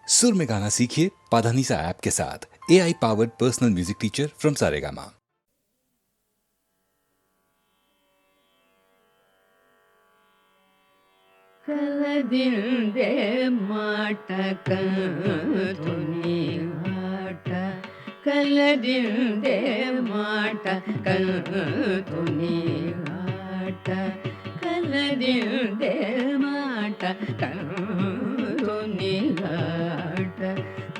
सुर में गाना सीखिए पाधानीसा ऐप के साथ। AI powered personal music teacher from Saregama. ಕಲದಿಂದೆ ಮಾಟಕ ಧ್ವನಿ ಆಟ ಕಲದಿಂದೆ ಮಾಟಕ ಧ್ವನಿ ಆಟ ಕಲದಿಂದೆ ಮಾಟಕ ಧ್ವನಿ ಆಟ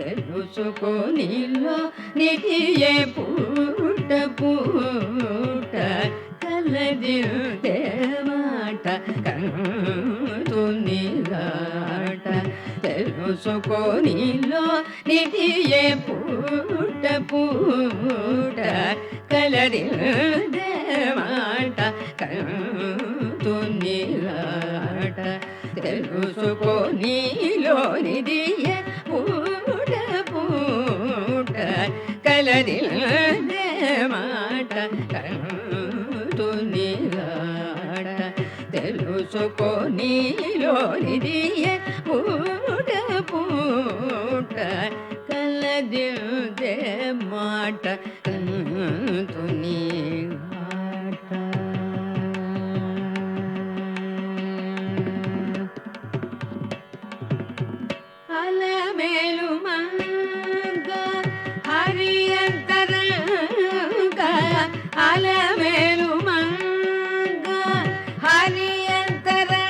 తెలుసుకొనిలో నిధియే పూట పూట కలదిందే మాట తునిగాట తెలుసుకొనిలో నిధియే పూట పూట కలదిందే మాట తునిగాట తెలుసుకొనిలో నిధియే పూట పూట కలదిందే మాట తునిగాట తెలుసుకొనిలోనిదియే పూట పూట కలదిందే మాట తునిగాట అలమేలు మంగ హరియంతరంగ అలమేలు మంగ హరియంతరంగ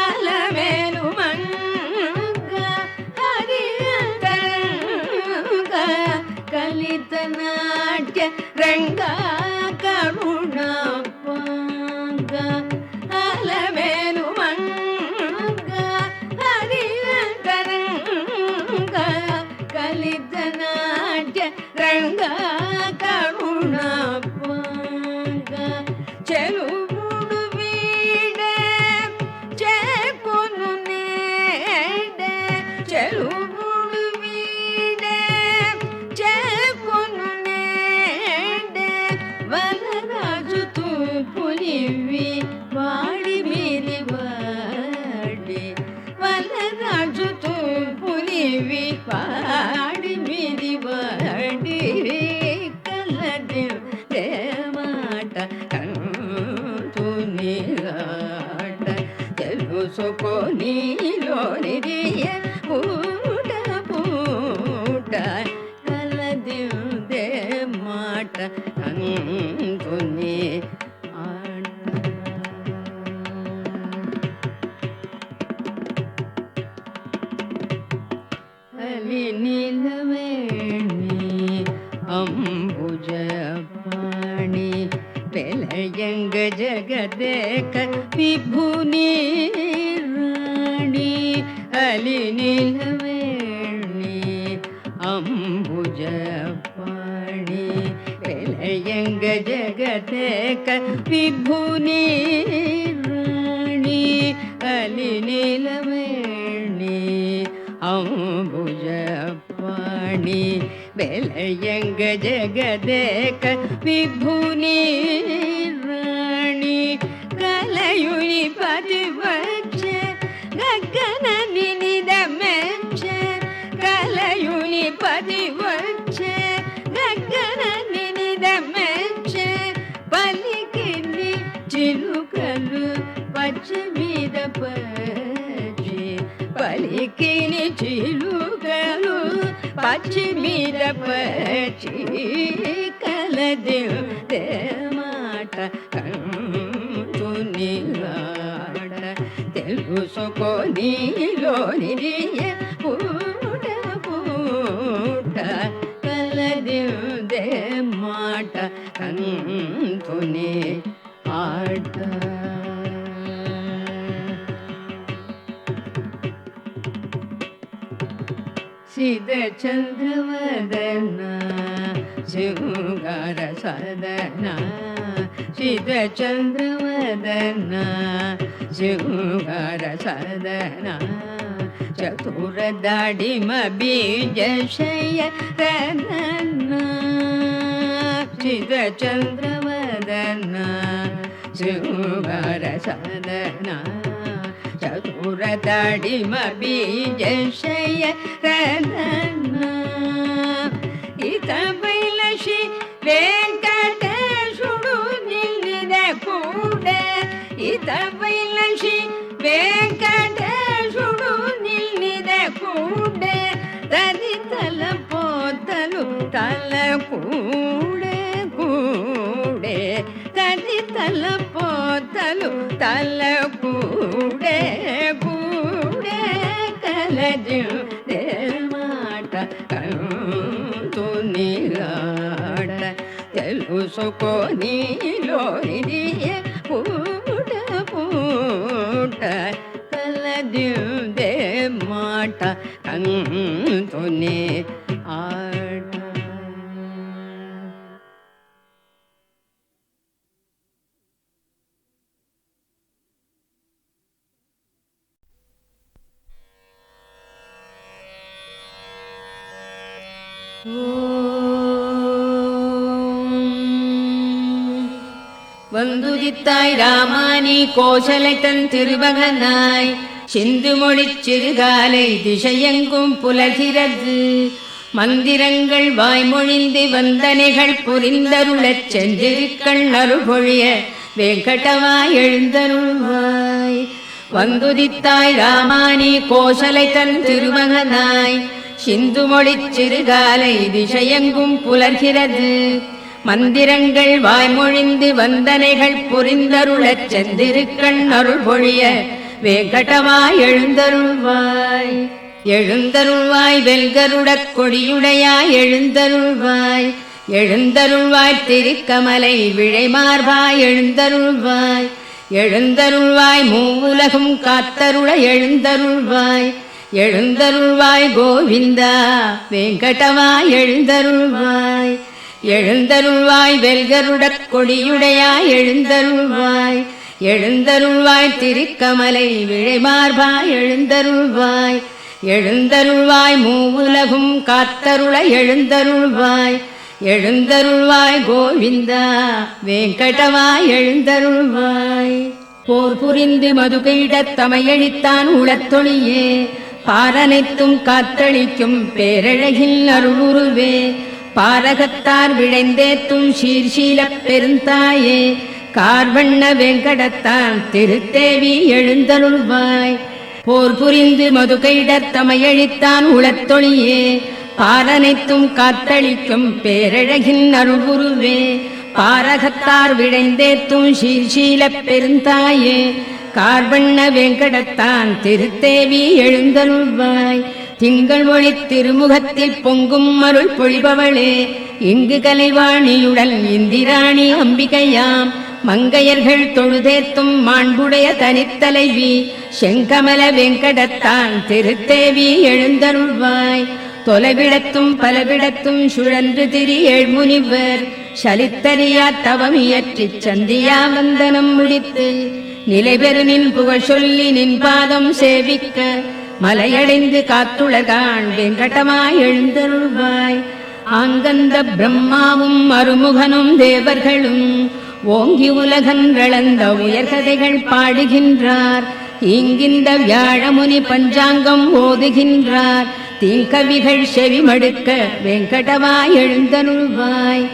అలమేలు మంగ హరియంతరంగ కలిత నాట్య రంగ కరుణ పంగ అలమేలు మంగ హరియంతరంగ కలిత నాట్య రంగ కరుణ పంగ చెలుముడు వీడే చేకొను నేడే చెలుముడు వీడే చేకొను నేడే వనరాజు తూపులివి వాడి మీరి వాడి వనరాజు తూపులివి వాడి మీరి వాడి కలదిందే మాట తునిగాట తెలుసుకొనిలోనిదియే పూట పూట కలదిందే మాట తుని అలి నీలవేణి అంబుజపాణి వెలయంగ జగదేక విభుని రాణి అలి నీలవేణి అంబుజపాణి వెలయంగ జగదేక విభుని రాణి అలి నీలవేణి అంబుజపాణి వెలయంగ జగదేక విభుని రాణి కలయుని పతివచ్చే గగన నినిద మెచ్చే కలయుని పతివచ్చే గగన నినిద మెచ్చే పలికిని చిలుకలు పచ్చ మీద పచ్చి పలికిని చిలుకలు పచ్చి మీద పచ్చి కలదిందే మాట తునిగాట తెలుసుకొనిలోనిదియే పూట పూట కలదిందే మాట తుని ఆట సిద చంద్రవదన శృంగార సదన సిద చంద్రవదన శృంగార సదన చతుర దాడిమ బీజ శయన సిద చంద్రవదన శృంగార సదన ಚತುರದಾಡಿಮ ಬೀಜ ಶಯನ ಇತ ಬೈಲಶಿ ವೆಂಕಟೇಶುಡು ನಿಲ್ಲಿದ ಕೂಡ ಇತ ಬೈಲಶಿ ವೆಂಕಟೇಶುಡು ನಿಲ್ಲಿದ ಕೂಡ ತದಿ ತಲ ಪೋತಲು ತಲ ಕೂಡೆ ಕೂಡೆ ತದಿ ತಲ ಪೋತಲು ತಲ ಕೂಡೆ ಕೂಡೆ ಕಲಜು ಮಾಟ ತುನಿಗಾಡ తెలుసుకో నీలో ఇదియే పూట పూట కలదిందే మాట కంతునే ఆట. வந்துதித்தாய் ராமானி கோசலை தன் திருமகனாய் சிந்து மொழிச் சிறுகாலை திசையெங்கும் புலகிறது மந்திரங்கள் வாய்மொழிந்து வந்தனைகள் புரிந்தருளச் சென்றிருக்கள் அருள்பொழிய வெங்கடவாய் எழுந்தருள்வாய். வந்துதித்தாய் ராமானி கோசலை தன் திருமகனாய் சிந்து மொழிச் சிறுகாலை திசையெங்கும் புலர்கிறது மந்திரங்கள் வாய்மொழிந்து வந்தனைகள் புரிந்தருளச் செந்திருக்கண் அருள் பொழிய வேங்கடவாய் எழுந்தருள்வாய். எழுந்தருள்வாய் வெல்கருடக் கொடியுடையாய் எழுந்தருள்வாய். எழுந்தருள்வாய் திருக்கமலை விழைமார்பாய் எழுந்தருள்வாய். எழுந்தருள்வாய் மூவுலகும் காத்தருள எழுந்தருள்வாய். எழுந்தருள்வாய் கோவிந்தா வேங்கடவாய் எழுந்தருள்வாய். எழுந்தருள்வாய் வெல்கருடக் கொடியுடையாய் எழுந்தருள்வாய். எழுந்தருள்வாய் திருக்கமலை விழைமார்பாய் எழுந்தருள்வாய். எழுந்தருள்வாய் மூவுலகும் காத்தருள எழுந்தருள்வாய். எழுந்தருள்வாய் கோவிந்தா வேங்கடவாய் எழுந்தருள்வாய். போர் புரிந்து மதுகையிடத் தமையழித்தான் உளத்தொழியே பாரனைத்தும் காத்தளிக்கும் பேரழகில் அருளுருவே பாரகத்தார் விழைந்தேத்தும் சீர்ஷீலப் பெருந்தாயே கார்வண்ண வெங்கடத்தான் திருத்தேவி எழுந்தருள்வாய். போர் புரிந்து மதுகையிடத் தமையழித்தான் உளத்தொழியே பாரனைத்தும் காத்தளிக்கும் பேரழகின் அருள்குருவே பாரகத்தார் விழைந்தேத்தும் சீர்ஷீலப் பெருந்தாயே கார்வண்ண வெங்கடத்தான் திருத்தேவி எழுந்தருள்வாய். திங்கள் ஒளி திருமுகத்தில் பொங்கும் அருள் பொழிபவளே இங்கு கலைவாணியுடன் இந்திராணி அம்பிகையாம் மங்கையர்கள் தொழுதேத்தும் மாண்புடைய தனித்தலைவி செங்கமல வெங்கடத்தான் திருத்தேவி எழுந்தருள்வாய். தொலைவிடத்தும் பலவிடத்தும் சுழன்று திரி ஏழ்முனிவர் சலித்தறியா தவமியற்றிச் சந்தியா வந்தனம் முடித்து நிலைபெறு நின் புகழ் சொல்லி நின் பாதம் சேவிக்க மலையடைந்து காத்துளகான் வெங்கடமாய் எழுந்தருள்வாய். ஆங்கந்த பிரம்மாவும் அருமுகனும் தேவர்களும் ஓங்கி உலகன்றளந்த உயர்கதைகள் பாடுகின்றார். இங்கிந்த வியாழமுனி பஞ்சாங்கம் ஓதுகின்றார். தீங்கவிகள் செவிமடுக்க வெங்கடவாய் எழுந்தருள்வாய்.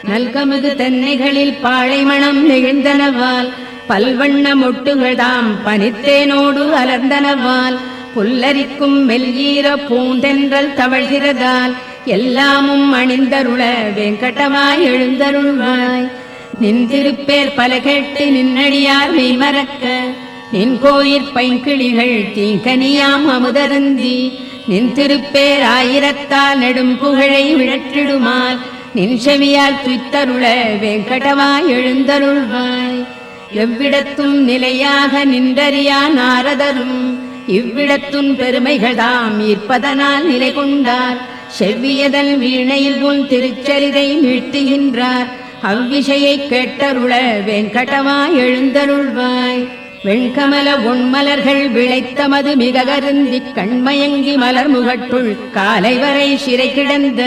நல்கமுது தென்னைகளில் பாழைமணம் நெழுந்தனவால் பல்வண்ண மொட்டுகள்தாம் பனித்தேனோடு அலர்ந்தனவால் புல்லரிக்கும் மெல்லீர பூந்தென்றல் தவழ்கிறதால் எல்லாமும் அணிந்தருள வெங்கடவாய் எழுந்தருள்வாய். நின் திருப்பேர் பல கேட்டு நின்னடியார் மெய்மறக்க நின் கோயிற் பைங்கிளிகள் தீங்கனியாம் அமுதருந்தி நின் திருப்பேர் ஆயிரத்தால் நெடும் புகழை விழற்றிடுமால் நின் செவியால் துய்த்தருள வெங்கடவாய் எழுந்தருள்வாய். எவ்விடத்தும் நிலையாக நின்றறியா நாரதரும் இவ்விடத்துன் பெருமைகள்தாம் ஈர்ப்பதனால் நிலை கொண்டார். செவ்வியதன் வீணையில் உன் திருச்சரிதை மீட்டுகின்றார். அவ்விஷயை கேட்டருள வெங்கடவாய் எழுந்தருள்வாய். வெண்கமல ஒன்மலர்கள் விளைத்தமது மிக கருந்திக் கண்மயங்கி மலர் முகட்டுள் காலை வரை சிறை கிடந்த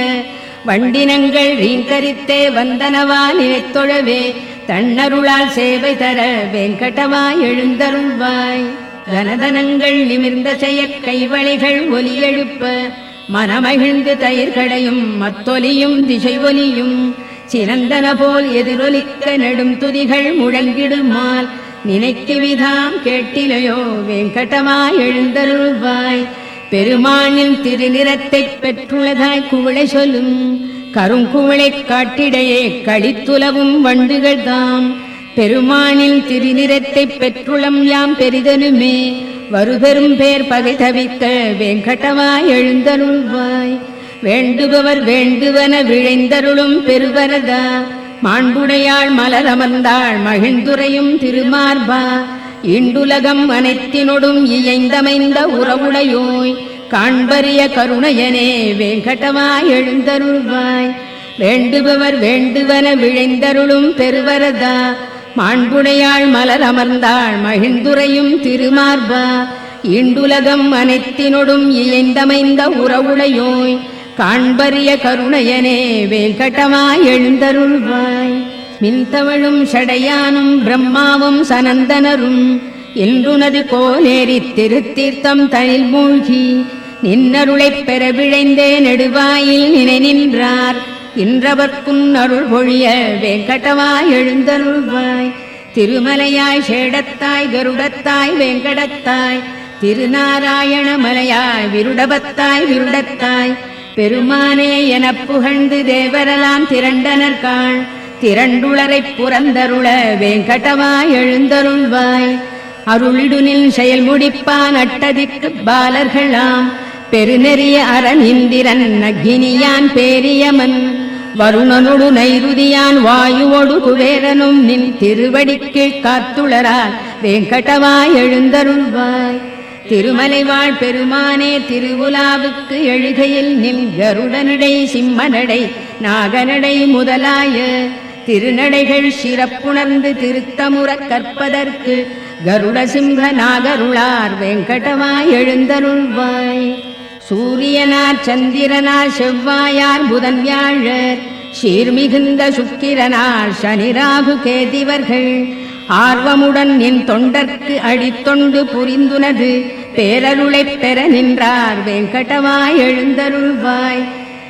வண்டினங்கள் ரீங்கரித்தே வந்தனவா நினைத்தொழவே தன்னருளால் சேவை தர வெங்கடவாய் எழுந்தருள்வாய். கனதனங்கள் நிமிர்ந்த செயற்கைவளைகள் ஒலியெழுப்ப மனமகிழ்ந்து தயிர்களையும் மத்தொலியும் திசை ஒலியும் சிறந்தன போல் எதிரொலிக்க நெடும் துதிகள் முழங்கிடுமால் நினைக்குவிதாம் கேட்டிலையோ வெங்கடமாய் எழுந்தருள்வாய். பெருமானின் திருநிறத்தைப் பெற்றுள்ளதாய் குவளை சொல்லும் கருங்குவளைக் காட்டிடையே களித்துலவும் வண்டுகள் தாம். பெருமானின் திருநிறத்தைப் பெற்றுளம் யாம் பெரிதனுமே வருபெரும் பேர் பகை தவிக்க வெங்கடமாய் எழுந்தருள்வாய். வேண்டுபவர் வேண்டுவன விழைந்தருளும் பெருவரதா மாண்புடையாள் மலரமர்ந்தாள் மகிழ்ந்துரையும் திருமார்பா. இண்டுலகம் அனைத்தினொடும் இயைந்தமைந்த உறவுடையோய் காண்பரிய கருணையனே வெங்கடமாய் எழுந்தருள்வாய். வேண்டுபவர் வேண்டுவன விழைந்தருளும் பெருவரதா மாண்புடையாள் மலரமர்ந்தாள் மகிழ்ந்துரையும் திருமார்பா. இண்டுலகம் அனைத்தினொடும் இயைந்தமைந்த உறவுடையோய் காண்பரிய கருணையனே வெங்கடமாய் எழுந்தருள்வாய். மின்தவழும் ஷடையானும் பிரம்மாவும் சனந்தனரும் என்றுனது கோலேறி திருத்தீர்த்தம் தனில் மூழ்கி நின்னருளைப் பெற விழைந்தே நெடுவாயில் நினை நின்றார். இன்றவர்க்கும் அருள் பொழிய வெங்கடமாய் எழுந்தருள்வாய். திருமலையாய் சேடத்தாய் கருடத்தாய் வேங்கடத்தாய் திருநாராயண மலையாய் விருடபத்தாய் விருடத்தாய் பெருமானே எனப் புகழ்ந்து தேவரெல்லாம் திரண்டனர்காள் திரண்டுளரைப் புறந்தருள வெங்கடமாய் எழுந்தருள்வாய். அருளிடுனில் செயல் முடிப்பான் அட்டதிக்கு பாலர்களாம் பெருநெறிய அரணிந்திரன் அக்னியான் பேரியமன் வருணனொடு நைருதியான் வாயுவொடு குபேரனும் நின் திருவடிக்கீழ் காத்துளரால் வெங்கடமாய் எழுந்தருள்வாய். திருமலைவாழ் பெருமானே திருவுலாவுக்கு எழுகையில் நின் கருடனடை சிம்மனடை நாகனடை முதலாய திருநடைகள் சிறப்புணர்ந்து திருத்தமுறக் கற்பதற்கு கருட சிம்ஹ நாகருளார் வெங்கடமாய் எழுந்தருள்வாய். சூரியனார் சந்திரனார் செவ்வாயார் புதன் வியாழர் சீர்மிகுந்த சுக்கிரனார் சனிராகு கேதிவர்கள் ஆர்வமுடன் நின் தொண்டர்க்கு அடித்தொண்டு புரிந்துனது பேரருளைப் பெற நின்றார் வெங்கடமாய் எழுந்தருள்வாய்.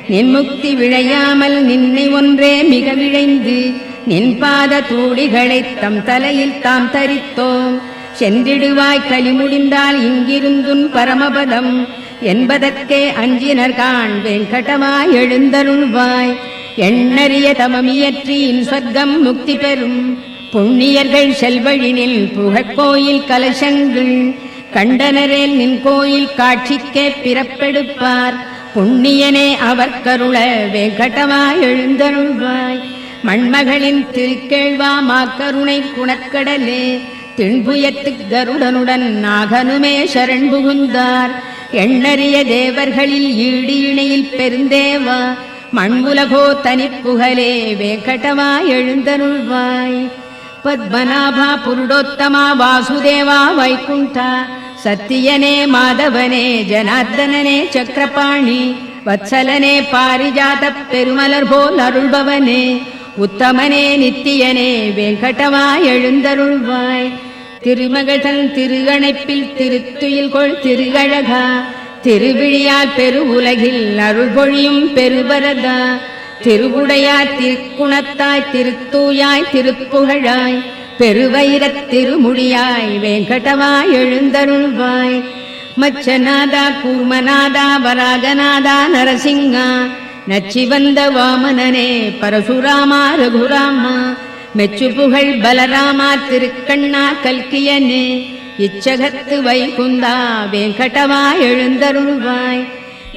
நின் முக்தி விழையாமல் நின்னை ஒன்றே மிக விழைந்து நின் பாத தூளிகளைத் தம் தலையில் தாம் தரித்தோம். சென்றிடுவாய் களி முடிந்தால் இங்கிருந்துன் பரமபதம் என்பதற்கே அஞ்சினர்காண் வெங்கடமாய் எழுந்தருள்வாய். எண்ணறிய தமமியற்றி இன் சொர்க்கம் முக்தி பெறும் புண்ணியர்கள் செல்வழினில் புகழ்கோயில் கலசங்கள் கண்டனரேல் நின் கோயில் காட்சிக்கே பிறப்பெடுப்பார். புண்ணியனே அவர் கருள வெங்கடமாய் எழுந்தருள்வாய். மண்மகளின் திருக்கேழ்வா மாக்கருணை குணக்கடலே திண்புயத்து கருடனுடன் நாகனுமே சரண் புகுந்தார். எண்ணறிய தேவர்களில் ஈடு இணையில் பெருந்தேவா மண்புலகோ தனிப்புகழே வெங்கடமாய் எழுந்தருள்வாய். பத்மநாபா புருடோத்தமா வாசுதேவா வைகுண்டா சத்தியனே மாதவனே ஜனார்தனனே சக்கரபாணி வத்சலனே பாரிஜாத பெருமலர் போல் அருள்பவனே உத்தமனே நித்தியனே வெங்கடமாய் எழுந்தருள்வாய். திருமகள்தன் திருகணைப்பில் திருத்துயில் கொள் திருகழகா திருவிழியால் பெரு உலகில் அருள் பொழியும் பெருபரதா திருவுடையாய் திருக்குணத்தாய் திருத்தூயாய் திருப்புகழாய் பெருவைரத் திருமுடியாய் வெங்கடமாய் எழுந்தருள்வாய். மச்சநாதா கூர்மநாதா வராகநாதா நரசிங்கா நச்சிவந்த வாமனனே பரசுராமா ரகுராமா மெச்சு புகழ் பலராமா திருக்கண்ணா கல்கியனே இச்சகத்து வைகுந்தா வெங்கடமாய் எழுந்தருள்வாய்.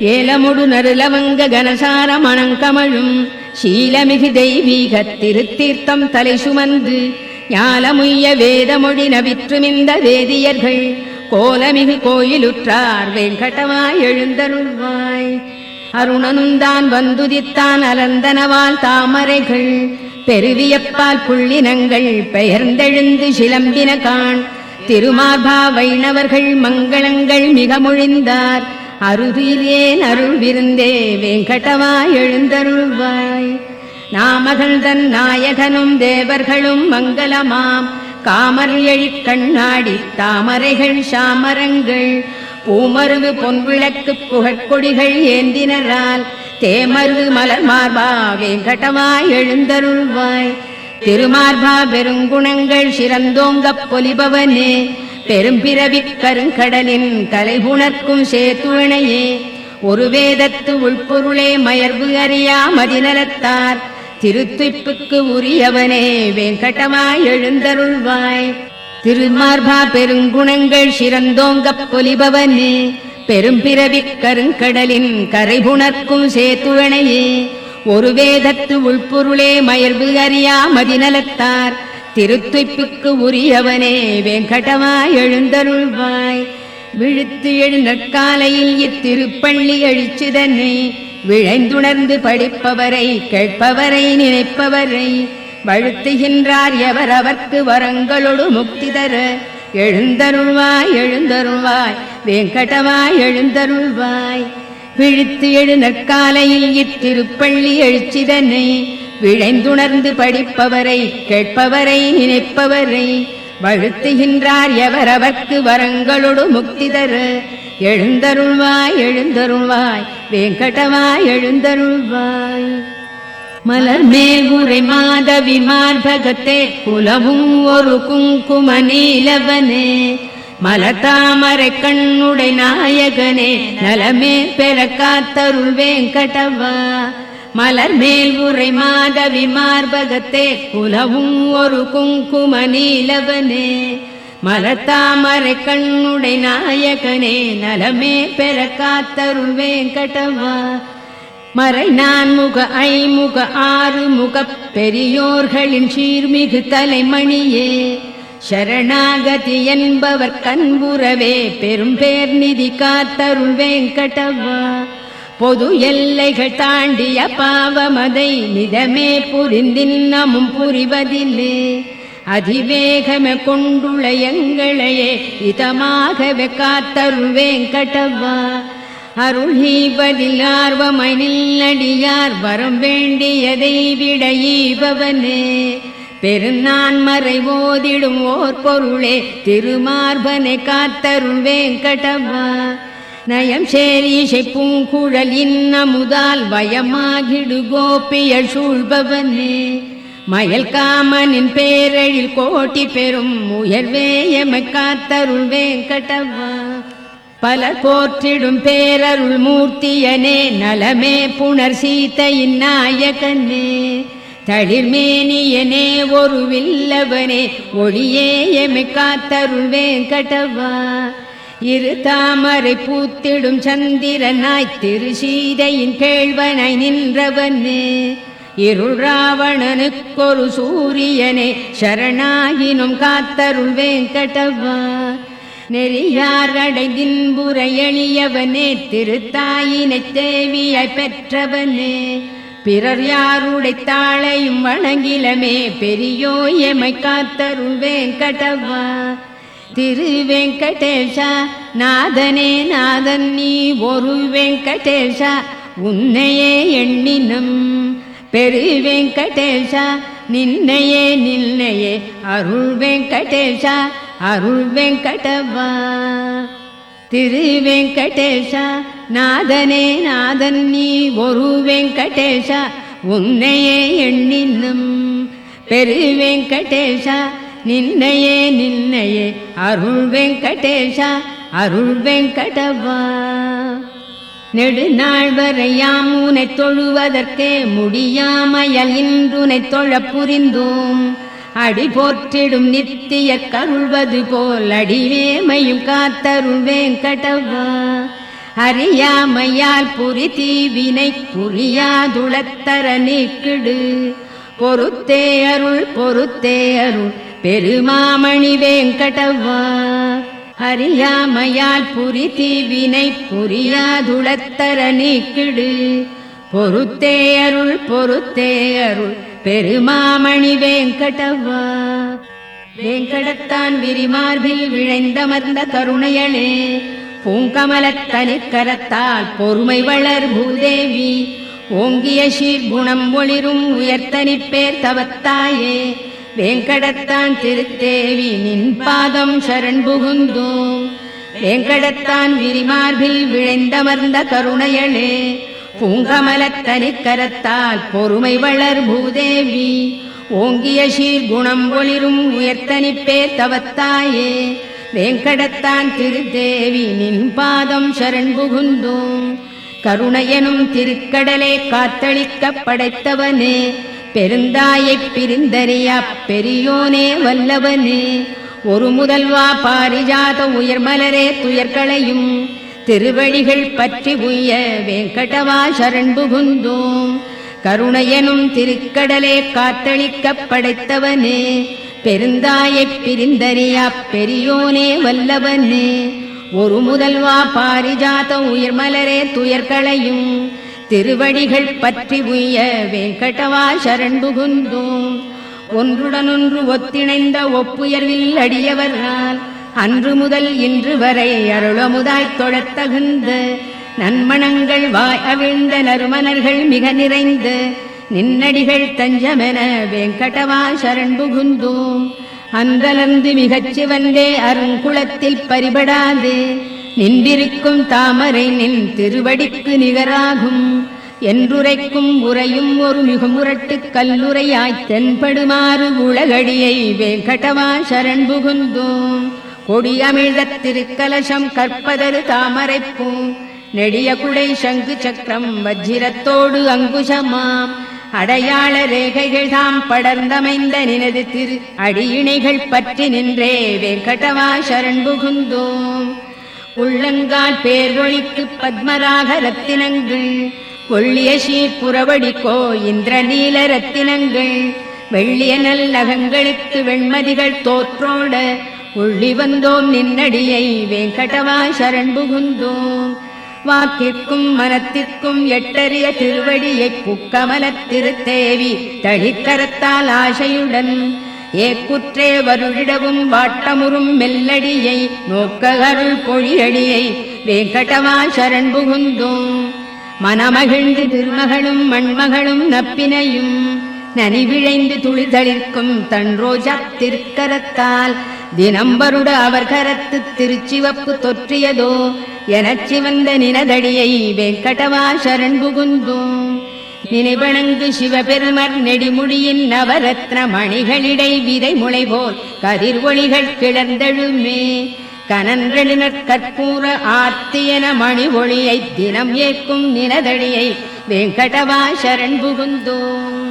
ஏலமுடு நருலவங்க கனசார மணங்கமழும் சீலமிகு தெய்வீக திருத்தீர்த்தம் தலை சுமந்து ஞாலமுய்ய வேதமொழி நவிற்றுமிந்த வேதியர்கள் கோலமிகு கோயிலுற்றார் வெங்கடமாய் எழுந்தருள்வாய். அருணனுந்தான் வந்துதித்தான் அலர்ந்தனவால் தாமரைகள் பெருவியப்பால் புள்ளினங்கள் பெயர்ந்தெழுந்து சிலம்பின காண் திருமார்பா வைணவர்கள் மங்களங்கள் மிக மொழிந்தார். அருகிலேன் அருள் விருந்தே வெங்கடமாய் எழுந்தருள்வாய். நாமகள் தன் நாயகனும் தேவர்களும் மங்களமாம் காமர் எழிற் கண்ணாடி தாமரைகள் சாமரங்கள் பூமருவு பொன்விளக்கு புகழ்கொடிகள் ஏந்தினரால் தேமருவு மலர் மார்பா வேங்கடமாய் எழுந்தருள்வாய். திருமார்பா பெருங்குணங்கள் சிறந்தோங்கப் பொலிபவனே, பெரும்பிறவிக் கருங்கடலின் கலைபுணர்க்கும் சேத்துணையே, ஒரு வேதத்து உள்பொருளே மயர்வு அறியா மதிநலத்தார் திருத்துய்ப்புக்கு உரியவனே வேங்கடமாய் எழுந்தருள்வாய். திருமார்பா பெருங்குணங்கள் சிறந்தோங்கப் பொலிபவனே, பெரும்பிறவிக் கருங்கடலின் கரைபுணர்க்கும் சேத்துணையே, ஒரு வேதத்து உள்பொருளே மயர்வு அறியா மதிநலத்தார் திருத்துய்ப்புக்கு உரியவனே வேங்கடமாய் எழுந்தருள்வாய். விழுத்து எழுநற்காலையில் இத்திருப்பள்ளி எழுச்சிதனை விழைந்துணர்ந்து படிப்பவரை கேட்பவரை நினைப்பவரை வழுத்துகின்றார் எவர் அவர்க்கு வரங்களொடு முக்தி தர எழுந்தருள்வாய் எழுந்தருள்வாய் வேங்கடமாய் எழுந்தருள்வாய். விழித்து எழு நற்காலையில் இத்திருப்பள்ளி எழுச்சிதனை விழைந்துணர்ந்து படிப்பவரை கேட்பவரை நினைப்பவரை வழுத்துகின்றார் எவர் அவர்க்கு வரங்களொடு முக்தி தர எழுந்தருள்வாய் எழுந்தருள்வாய் வேங்கடமாய் எழுந்தருள்வாய். மலர் மேல் உரை மாதவி மார்பகத்தே குலவும் ஒரு குங்கும நீலவனே, மலத்தாமரை கண்ணுடை நாயகனே நலமே பெற காத்தருள் வேங்கடவா. மலர் மேல் உரை மாதவி மார்பகத்தே குலவும் ஒரு குங்கும நீலவனே, மலத்தாமரை கண்ணுடை நாயகனே நலமே பெற காத்தருள் வேங்கடவா. மறை நான்முக ஐமுக ஆறுமுகப் பெரியோர்களின் சீர்மிகு தலைமணியே, சரணாகதி என்பவர் கண்புறவே பெரும் பேர் நிதி காத்தருள் வேங்கடவா. பொது எல்லைகள் தாண்டிய பாவமதை நிதமே புரிந்தின்னமும் புரிவதில்லே, அதிவேகமே கொண்டுள்ள எங்களையே இதமாகவே காத்தருள் வேங்கடவா. அருள் ஈவதில் ஆர்வமாய் நில்லடியார் வரம் வேண்டியதை விட ஈபவனே, பெருநான் மறை ஓதிடும் ஓர் பொருளே திருமார்பனை காத்தருள் வேங்கடவா. நயம் சேரிசை பூங்குழல் இன்னமுதால் வயமாகிடு கோபியல் சூழ்பவனே, மயல் காமனின் பேரழில் கோட்டி பெறும் உயர்வே எமை காத்தருள் வேங்கடவா. பல போற்றிடும் பேரருள் மூர்த்தியனே நலமே புனர் சீதையின் நாயகனே, தளிர்மேனியனே ஒரு வில்லவனே ஒளியே எமை காத்தருள் வேங்கடவா. இரு தாமரை பூத்திடும் சந்திரனாய் திருசீதையின் கேழ்வனாய் நின்றவனே, இருள் ராவணனுக்கொரு சூரியனே சரணாகினும் காத்தருள் வேங்கடவா. நெறியார் அடைந்தின்புற எளியவனே திருத்தாயினை தேவியாய் பெற்றவனே, பிறர் யாருடை தாளையும் வணங்கிலமே பெரியோ எமை காத்தருள் வேங்கடவா. திரு வெங்கடேஷா நாதனே நாதன் நீ ஒரு வெங்கடேஷா உன்னையே எண்ணினம், பெரு வெங்கடேஷா நின்னையே நின்னையே அருள் வெங்கடேஷா அருள் வெங்கடவா. திரு வெங்கடேஷா நாதனே நாதன் நீ ஒரு வெங்கடேஷா உன்னையே எண்ணினும், பெரு வெங்கடேஷா நின்னையே நின்னையே அருள் வெங்கடேஷா அருள் வெங்கடவா. நெடுநாள் வரையாம் உனை தொழுவதற்கே முடியாமையல் இன்றுனை தொழ புரிந்தோம், அடி போற்றிடும் நித்திய கருள்வது போல் அடிவேமையும் காத்தருள் வேங்கடவா. அறியாமையால் புரி தீவினை புரியாதுளத்தர நீக்கிடு, பொறுத்தே அருள் பொறுத்தே அருள் பெருமாமணி வேங்கடவா. அறியாமையால் புரி தீவினை புரியாதுளத்தர நீக்கிடு, பொறுத்தே அருள் பொறுத்தே அருள் பெருமாமணி வேங்கடவா. வேங்கடத்தான் விரிமார்பில் விழைந்தமர்ந்த கருணையளே, பூங்கமலத்தனிக் கரத்தால் பொறுமை வளர் பூதேவி, ஓங்கிய சீர்குணம் ஒளிரும் உயர்த்தனிப்பேர் தவத்தாயே, வேங்கடத்தான் திருத்தேவி நின் பாதம் சரண் புகுந்தோம். வேங்கடத்தான் விரிமார்பில் விழைந்தமர்ந்த கருணையளே, பூங்கமலத்தனிக்கரத்தால் பொறுமை வளர் பூதேவி, ஓங்கிய சீர்குணம் ஒளிரும் உயர்த்தனிப்பே தவத்தாயே, வேங்கடத்தான் திருத்தேவி நின் பாதம் சரண் புகுந்தோம். கருணையெனும் திருக்கடலே காத்தளிக்க படைத்தவனே, பெருந்தாயைப் பிரிந்தறியா பெரியோனே வல்லவனே, ஒரு முதல்வா பாரிஜாத உயர்மலரே துயர்களையும் திருவடிகள் பற்றி உய்ய வேங்கடவா சரண் புகுந்தோம். கருணையெனும் திருக்கடலே காத்தளிக்க படைத்தவனே, பெருந்தாயைப் பிரிந்தறியா பெரியோனே வல்லவனே, ஒரு முதல்வா பாரிஜாத உயர்மலரே துயர்களையும் திருவடிகள் பற்றி உய்ய வேங்கடவா சரண் புகுந்தோம். ஒன்றுடனொன்று ஒத்திணைந்த ஒப்புயர்வில் அடியவரால் அன்று முதல் இன்று வரை அருளமுதாய்த் தொழத் தகுந்த நன்மணங்கள் வாய் அவிழ்ந்த நறுமணர்கள் மிக நிறைந்த நின்னடிகள் தஞ்சமென வேங்கடவா சரண் புகுந்தோம். அன்றலர்ந்து மிகச் சிவந்தே அருங்குளத்தில் பரிபடாது நின்றிருக்கும் தாமரை நின் திருவடிக்கு நிகராகும் என்றுரைக்கும் உரையும் ஒரு மிகுமுரட்டு கல்லுரையாய்த் தென்படுமாறு உலகடியை வேங்கடவா சரண் புகுந்தோம். கொடியமிழ்தத் திருக்கலசம் கற்பதரு தாமரைப்பூ, நெடிய குடை சங்கு சக்கரம் வஜ்ரத்தோடு அங்குசமாம், அடையாள ரேகைகள் தாம் படர்ந்தமைந்த நினது திரு அடியிணைகள் பற்றி நின்றே வேங்கடவா சரண் புகுந்தோம். உள்ளங்கால் பேர்வொழிக்கு பத்மராக ரத்தினங்கள், ஒள்ளிய சீர்புறவடிக்கோ இந்திர நீல ரத்தினங்கள், வெள்ளிய நல்லகங்களுக்கு வெண்மதிகள் தோற்றோட உள்ளி வந்தோம் நின்னடியை வேங்கடவா சரண் புகுந்தோம். வாக்கிற்கும் மனத்திற்கும் எட்டறிய திருவடியை புக்கமலத் திருத்தேவி தளிக்கரத்தால் ஆசையுடன் ஏக்குற்றே வருடிடவும் வாட்டமுறும் மெல்லடியை நோக்க அருள் பொழியடியை வேங்கடவா சரண் புகுந்தோம். மனமகிழ்ந்து திருமகளும் மண்மகளும் நப்பினையும் நனிவிழைந்து துளிதளிர்க்கும் தன் ரோஜா திருக்கரத்தால் தினம் வருட அவர் கரத்து திருச்சிவப்பு தொற்றியதோ எனச் சிவந்த நினதடியை வேங்கடவா சரண் புகுந்தோம். நினைவணங்கு சிவபெருமர் நெடிமுடியின் நவரத்ன மணிகளிடை விதை முளைபோல் கதிர் ஒளிகள் கிளர்ந்தெழுமே, கனன்றெழுநற் கற்பூர ஆர்த்தியன மணி ஒளியை தினம் ஏற்கும் நினதடியை வேங்கடவா சரண் புகுந்தோம்.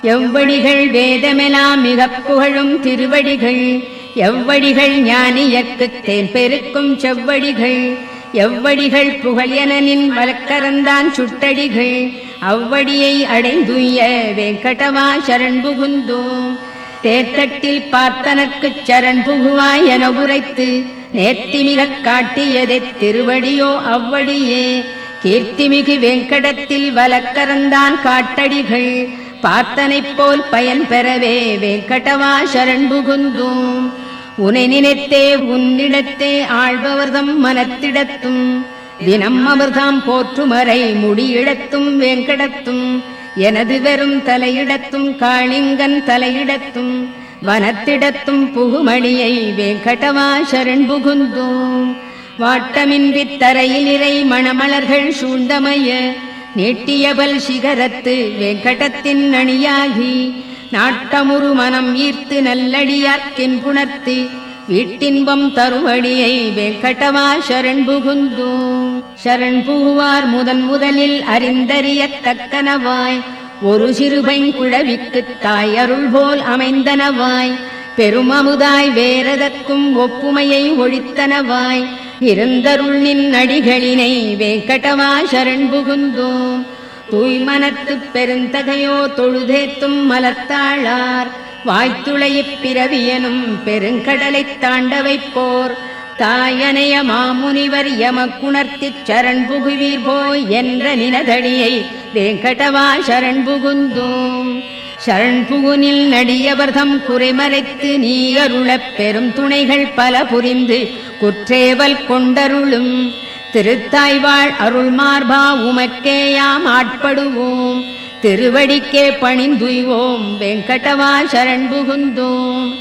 எவ்வடிகள் வேதமெலாம் மிகப் புகழும் திருவடிகள், எவ்வடிகள் ஞானியர்க்குத் தேன் பெருக்கும் செவ்வடிகள், எவ்வடிகள் புகழ் எனனின் வலக்கரந்தான் சுட்டடிகள், அவ்வடியை அடைந்துய்ய வேங்கடவா சரண் புகுந்தோம். தேர்தட்டில் பார்த்தனர்க்குச் சரண் புகுவாய் என உரைத்து நேர்த்திமிகக் காட்டியதே திருவடியோ அவ்வடியே, கீர்த்திமிகு வேங்கடத்தில் வலக்கரந்தான் காட்டடிகள், பார்த்தனைப் போல் பயன் பெறவே வேங்கடவா சரண் புகுந்தோம். உனை நினைத்தே உன்னிடத்தே ஆழ்பவர்தம் மனத்திடத்தும், தினம் அவர்தாம் போற்றுமறை முடியிடத்தும் வேங்கடத்தும், எனது வெறும் தலையிடத்தும் காளிங்கன் தலையிடத்தும் வனத்திடத்தும் புகுமணியை வேங்கடவா சரண் புகுந்தோம். வாட்டமின்றி தரையில் இறை மணமலர்கள் சூழ்ந்தமைய நீட்டியபல் சிகரத்து வேங்கடத்தின் அணியாகி, நாட்டமுறு மனம் ஈர்த்து நல்லடியார்க்கின் புணர்த்து வீட்டின்பம் தருவடியை வேங்கடவா சரண் புகுந்தோம். சரண் புகுவார் முதன் முதலில் அறிந்தறியத்தக்கனவாய், ஒரு சிறுபைங்குழவிக்குத் தாய் அருள் போல் அமைந்தனவாய், பெருமமுதாய் வேறதற்கும் ஒப்புமையை ஒழித்தனவாய், இருந்தருள் நின் அடிகளினை வேங்கடவா சரண் புகுந்தோம். தூய்மனத்துப் பெருந்தகையோ தொழுதேத்தும் மலர்த்தாளார், வாய்த்துளையிப் பிறவியனும் பெருங்கடலைத் தாண்ட வைப்போர், தாயனைய மாமுனிவர் எமக்குணர்த்திச் சரண் புகுவீர் போய் என்ற நினதடியை வேங்கடவா சரண் புகுந்தோம். சரண் புகுனில் நடியவர்தம் குறைமறைத்து நீ அருளப் பெரும் துணைகள் பல புரிந்து குற்றேவல் கொண்டருளும் திருத்தாய்வாழ் அருள் மார்பா உமக்கேயாம் ஆட்படுவோம். திருவடிக்கே பணிந்துய்வோம் வெங்கடவா சரண் புகுந்தோம்.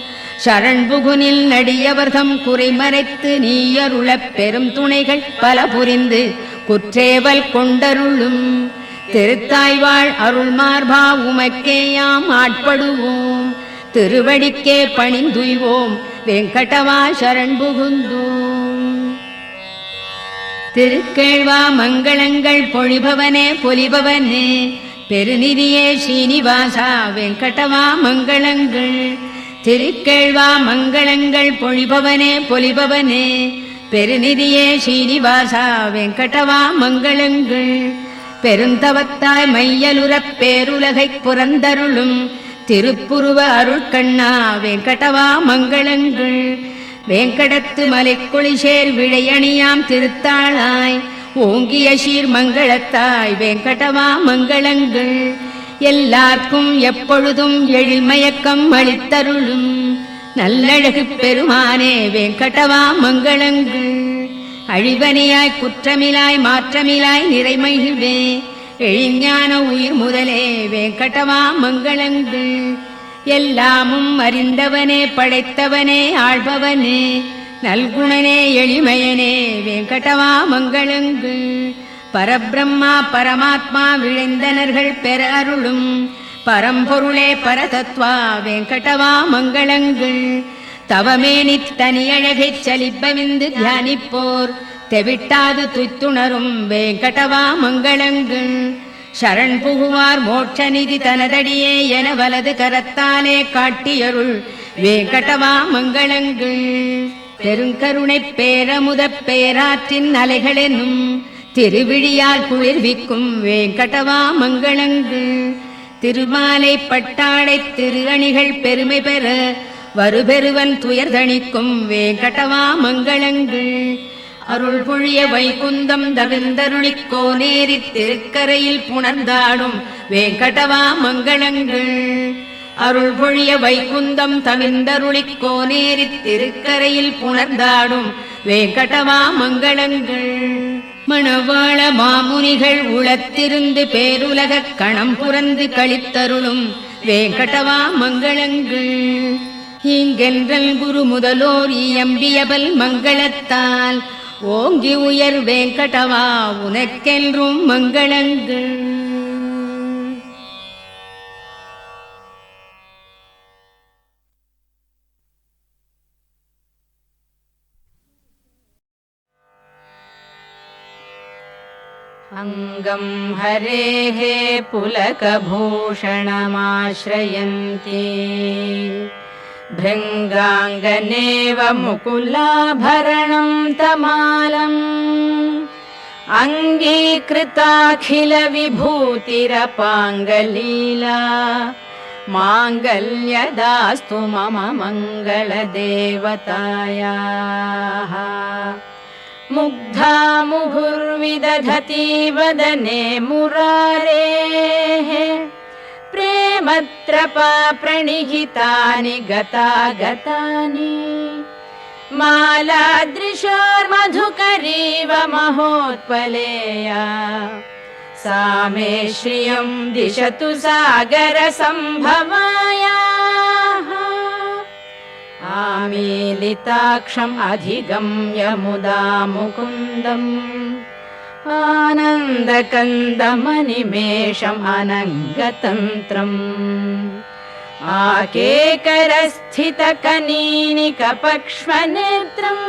சரண் புகுனில் நடியவர்தம் குறைமறைத்து நீயருளப் பெரும் துணைகள் பல புரிந்து குற்றேவல் கொண்டருளும் திருத்தாய்வாழ் அருள் மார்பா உமக்கேயாம் ஆட்படுவோம். திருவடிக்கே பணிந்துய்வோம் வெங்கடவா சரண் புகுந்தோம். திருக்கேழ்வா மங்களங்கள் பொழிபவனே பொலிபவனே பெருநிதியே ஸ்ரீனிவாசா வெங்கடவா மங்களங்கள். திருக்கேழ்வா மங்களங்கள் பொழிபவனே பொலிபவனே பெருநிதியே ஸ்ரீனிவாசா வெங்கடவா மங்களங்கள். பெருந்தவத்தாய் மையலுறப் பேருலகைப் புறந்தருளும் திருப்புருவ அருட்கண்ணா வெங்கடவா மங்களங்கள். வேங்கடத்து மலைக்குளிசேர் விழையணியாம் திருத்தாளாய் ஓங்கிய சீர் மங்களத்தாய் வெங்கடவா மங்களங்கள். எல்லார்க்கும் எப்பொழுதும் எழில்மயக்கம் அளித்தருளும் நல்லழகு பெருமானே வெங்கடவா மங்களங்கள். அழிவனியாய் குற்றமிலாய் மாற்றமிலாய் நிறைமகிழ்வே எழிஞான உயிர் முதலே வெங்கடவா மங்களங்கள். எல்லாமும் அறிந்தவனே படைத்தவனே ஆள்பவனே நல்குணனே எளிமையனே வெங்கடவா மங்களங்கள். பரபிரம்மா பரமாத்மா விழைந்தனர்கள் பெற அருளும் பரம்பொருளே பரதத்வா வெங்கடவா மங்களங்கள். தவமேனி தனியழகைச் சலிப்பவிந்து தியானிப்போர் தெவிட்டாது துய்த்துணரும் வெங்கடவா மங்களங்கள். சரண் புகுவார் மோட்ச நிதி தனதடியே என வலது கரத்தாலே காட்டியருள் வெங்கடவா மங்களங்கள். பெருங்கருணை பேரமுத பேராற்றின் அலைகளெனும் திருவிழியால் குளிர்விக்கும் வெங்கடவா மங்களங்கள். திருமாலை பட்டாடை திரு அணிகள் பெருமை பெற வருபெருவன் துயர்தணிக்கும் வெங்கடவா மங்களங்கள். அருள் பொழிய வைகுந்தம் தவிர்ந்தருளிக் கோனேரித் திருக்கரையில் புணர்ந்தாடும் வெங்கடவா மங்களங்கள். அருள் பொழிய வைகுந்தம் தவிர்ந்தருளிக் கோனேரித் திருக்கரையில் புணர்ந்தாடும் வெங்கடவா மங்களங்கள். மணவாள மாமுனிகள் உளத்திருந்து பேருலகக் கணம் புரந்து கழித்தருளும் வெங்கடவா மங்களங்கள். இங்கென்றல் குரு முதலோர் இயம்பியபல் மங்களத்தால் ஓங்கி உயர் வெங்கடவா உனக்கென்றும் மங்களங்கள். அங்கம் ஹரேஹ புலகபூஷணமாஶ்ரயந்தி भृङ्गाङ्गनेव मुकुलाभरणं तमालम् अङ्गीकृताखिलविभूतिरपाङ्गलीला माङ्गल्यदास्तु मम मङ्गलदेवतायाः। मुग्धा मुहुर्विदधति वदने मुरारेः प्रेमत्रपा प्रणिहितानि गतागतानि मालादृशोर्मधुकरीव महोत्पलेया सा मे श्रियं दिशतु सागरसम्भवायाः। आमीलिताक्षम् अधिगम्य मुदा मुकुन्दम् आनन्दकन्दमनिमेषम् अनङ्गतन्त्रम् आकेकरस्थितकनीनिकपक्ष्मनेत्रम्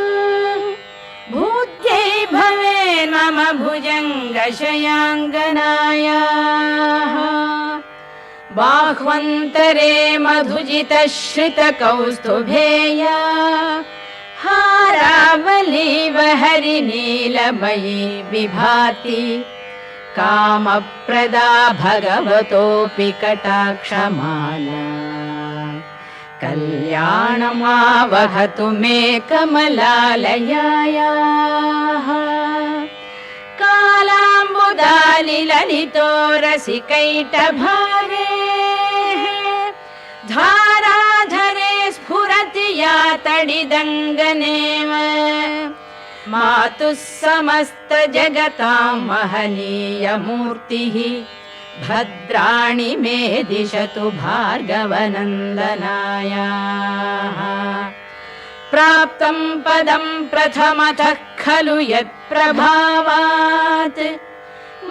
भूत्यै भवेन्मम भुजङ्गशयाङ्गनायाः। बाह्वन्तरे मधुजितश्रितकौस्तुभेया हारावलीव हरिनीलमयी विभाति कामप्रदा भगवतोऽपि कटाक्षमाला। कल्याणमावहतु मे कमलालयायाः। कालाम्बुदालिललितो रसिकैटभारे धाराधरे स्फुरति या तडिदङ्गनेव। मातुः समस्तजगतां महनीयमूर्तिः भद्राणि मे दिशतु भार्गवनन्दनाय प्राप्तं पदं प्रथमतः खलु यत्प्रभावात्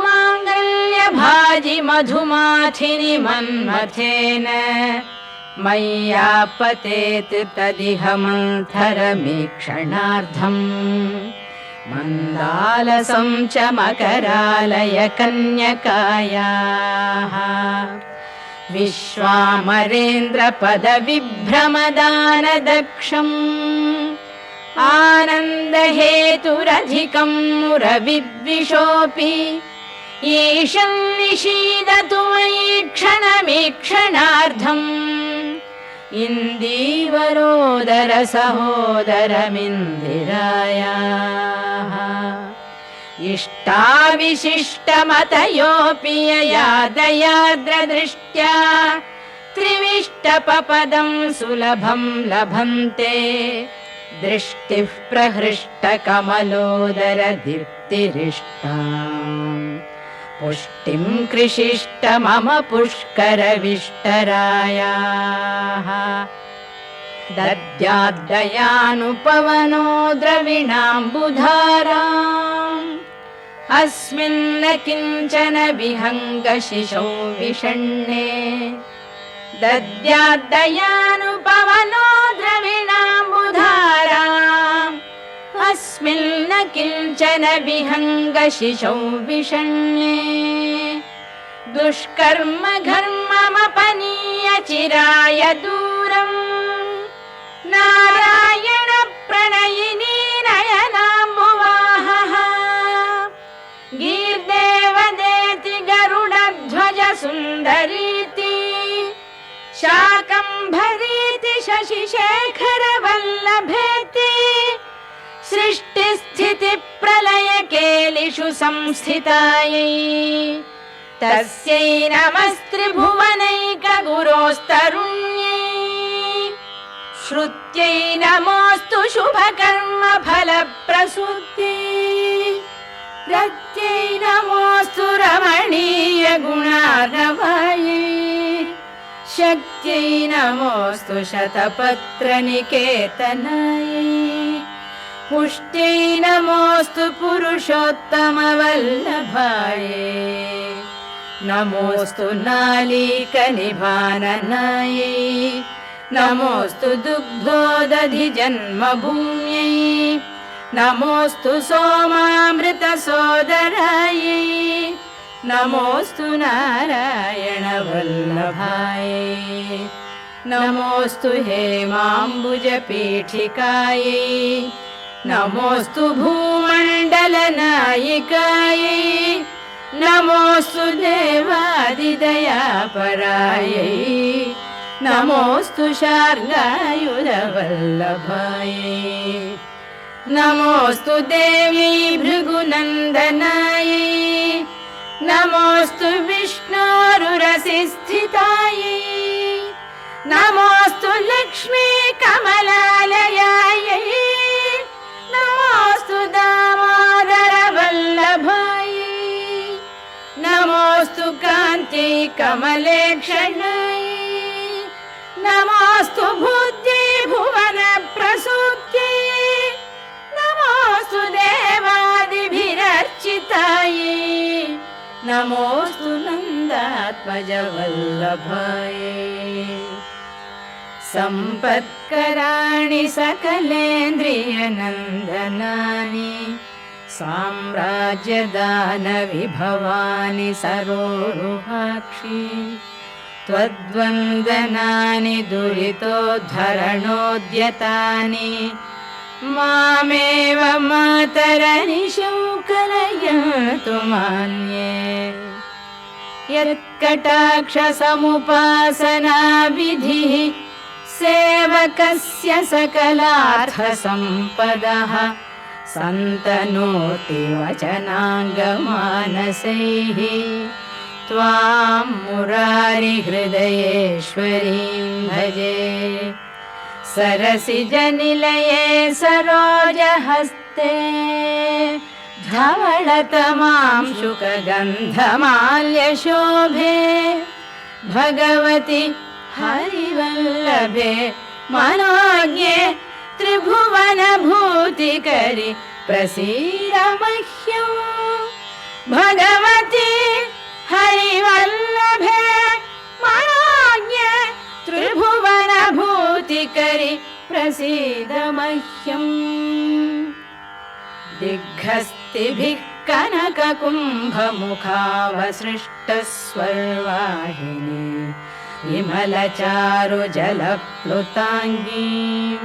माङ्गल्यभाजि मधुमाथिनि मन्मथेन मय्यापतेत् तदिह मन्थरमीक्षणार्थम् मन्दालसं च मकरालय कन्यकायाः विश्वामरेन्द्रपदविभ्रमदानदक्षम् आनन्दहेतुरधिकं मुरविद्विषोऽपि ईशं निषीदतु मयि क्षणमीक्षणार्धम् इन्दीवरोदर सहोदरमिन्दिरायाः इष्टाविशिष्टमतयोऽपि यया दयार्द्रदृष्ट्या त्रिविष्टपपदं सुलभं लभन्ते दृष्टिः प्रहृष्टकमलोदर दीप्तिरिष्टाम् पुष्टिं कृषिष्ट मम पुष्करविष्टरायाः दद्याद्दयानुपवनो द्रविणाम्बुधाराम् अस्मिन्न किञ्चन विहङ्गशिशौ विषण्णे दद्याद्दयानुपवनो द्रविणाम्बुधाराम् अस्मिन्न किञ्चन विहङ्गशिशौ विषण्णे दुष्कर्म घर्ममपनीय चिराय दूरम् नारायण प्रणयिनी नयनाम्बुवाहः गीर्देवदेति गरुडध्वज सुन्दरीति शाकम्भरीति शशिशेखर वल्लभेति सृष्टिस्थिति प्रलय केलिषु संस्थितायै तस्यै नमस्त्रिभुवनैक गुरोस्तरुण्यै श्रुत्यै नमोऽस्तु शुभकर्म फलप्रसूत्यै रत्यै नमोऽस्तु रमणीय गुणार्णवायै शक्त्यै नमोऽस्तु शतपत्रनिकेतनायै पुष्ट्यै नमोऽस्तु पुरुषोत्तमवल्लभायै नमोऽस्तु नालीकनिभाननायै नमोऽस्तु दुग्धोदधिजन्मभूम्यै नमोऽस्तु सोमामृतसोदरायै नमोऽस्तु नारायणवल्लभायै नमोऽस्तु हेमाम्बुजपीठिकायै नमोऽस्तु भूमण्डलनायिकायै नमोऽस्तु देवादिदयापरायै नमोऽस्तु शार्ङ्गायुधवल्लभायै नमोऽस्तु देवी भृगुनन्दनायै नमोऽस्तु विष्णोरुरसिस्थितायै नमोऽस्तु लक्ष्मी कमलालयायै नमोऽस्तु दामोदर वल्लभायै नमोऽस्तु कान्त्यै कमलेक्षणायै नमोऽस्तु बुद्ध्यै भुवन प्रसूत्यै नमोऽस्तु देवादिभिरर्चितायै नमोऽस्तु नन्दात्मज वल्लभायै सम्पत्कराणि सकलेन्द्रियनन्दनानि साम्राज्यदानविभवानि सरोरुहाक्षि त्वद्वन्दनानि दुरितोद्धरणोद्यतानि मामेव मातरनिशौ कलयतु मान्ये यत्कटाक्षसमुपासनाविधिः सेवकस्य सकलार्थसम्पदः सन्तनोति वचनाङ्गमानसैः त्वां मुरारिहृदयेश्वरीं भजे सरसिजनिलये सरोजहस्ते धवळतमां शुकगन्धमाल्यशोभे भगवति हरिवल्लभे मनोज्ञे त्रिभुवनभूतिकरि प्रसीद मह्यम् भगवति हरिवल्लभे मनोज्ञे त्रिभुवनभूतिकरि प्रसीद मह्यम् दिग्हस्तिभिः कनककुम्भमुखावसृष्टस्वर्वाहिनी विमलचारुजलप्लुताङ्गीं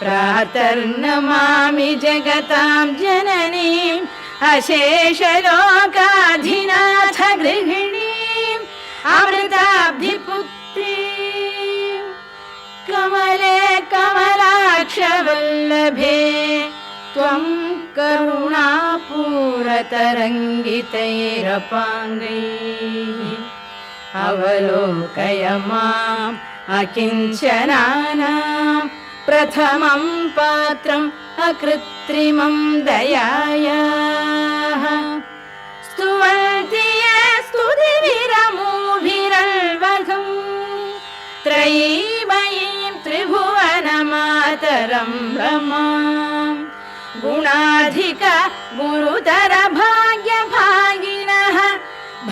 प्रातर्नमामि जगतां जननीम् अशेषलोकाधिनाथ गृहिणीम् अमृताब्धिपुत्रीम् कमले कमलाक्षवल्लभे त्वं करुणापूरतरङ्गितैरपाङ्गैः अवलोकय माम् अकिञ्चनानां प्रथमं पात्रम् अकृत्रिमं दयायाः स्तुवन्ति ये स्तुतिभिरमूभिरल्वघम् त्रयीमयीं त्रिभुवनमातरं रमाम् गुणाधिक गुरुतर भाग्यभागिनः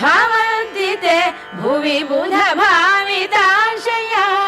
भवन्ति ते भुवि बुध भाविताशयाः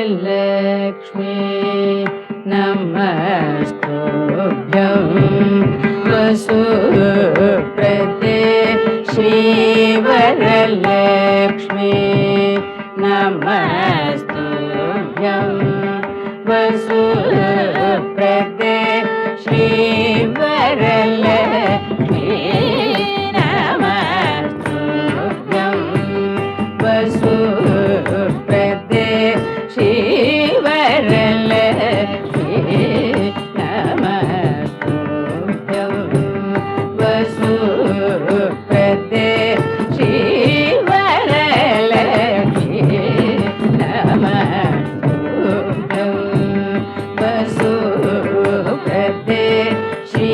श्रीवरलक्ष्मी नमस्तुभ्यं वसुप्रदे श्रीवरलक्ष्मी नमस्तुभ्यं वसुप्रदे श्रीवरलक्ष्मी नमस्तुभ्यं वसुप्रदे श्रीवरलक्ष्मी नमस्तुभ्यं वसुप्रदे श्रीवरलक्ष्मी नमस्तुभ्यं वसुप्रदे श्री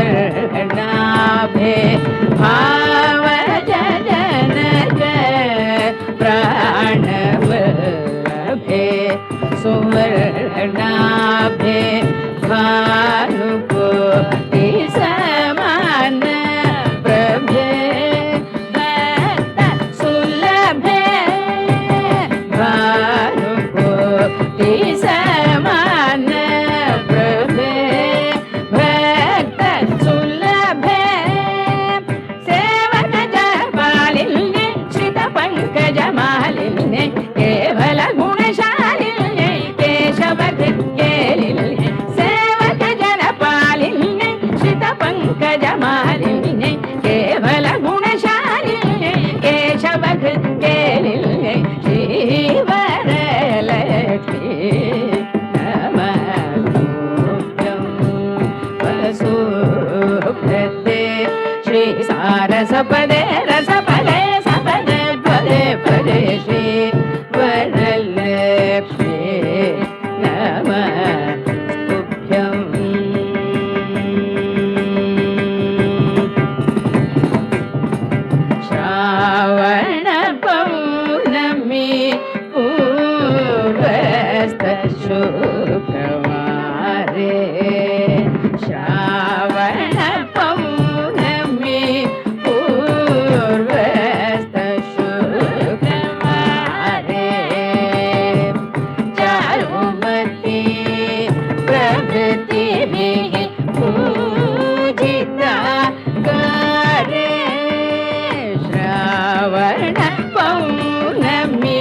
सुवर्णाभे भावजनक प्राणवल्लभे सुवर्णाभे भानुकोटि समान प्रभे भक्त सुलभे भानुकोटि समान प्रभे भक्त सुलभे सेवक जपालिने श्रित पंकज मालिने केवल गुणशालिने केशव कृत्केलिने सेवक जनपालिने श्रित पंकज मालिने केवल गुणशालिने केशव कृत्केलिने श्रीवरलक्ष्मी नमस्तुभ्यं वसुभ्रते श्री सारसपदे रसपदे सपदे पदे पदे श्री वरलक्ष्मी नमस्तुभ्यं श्रावण पौर्णमी पूर्वस्त शुक्रवारे श्रावण पौर्णमी पूर्वस्त शुक्रवारे चारुमती प्रभृतिभिः पूजिता गारे श्रावण पौर्णमी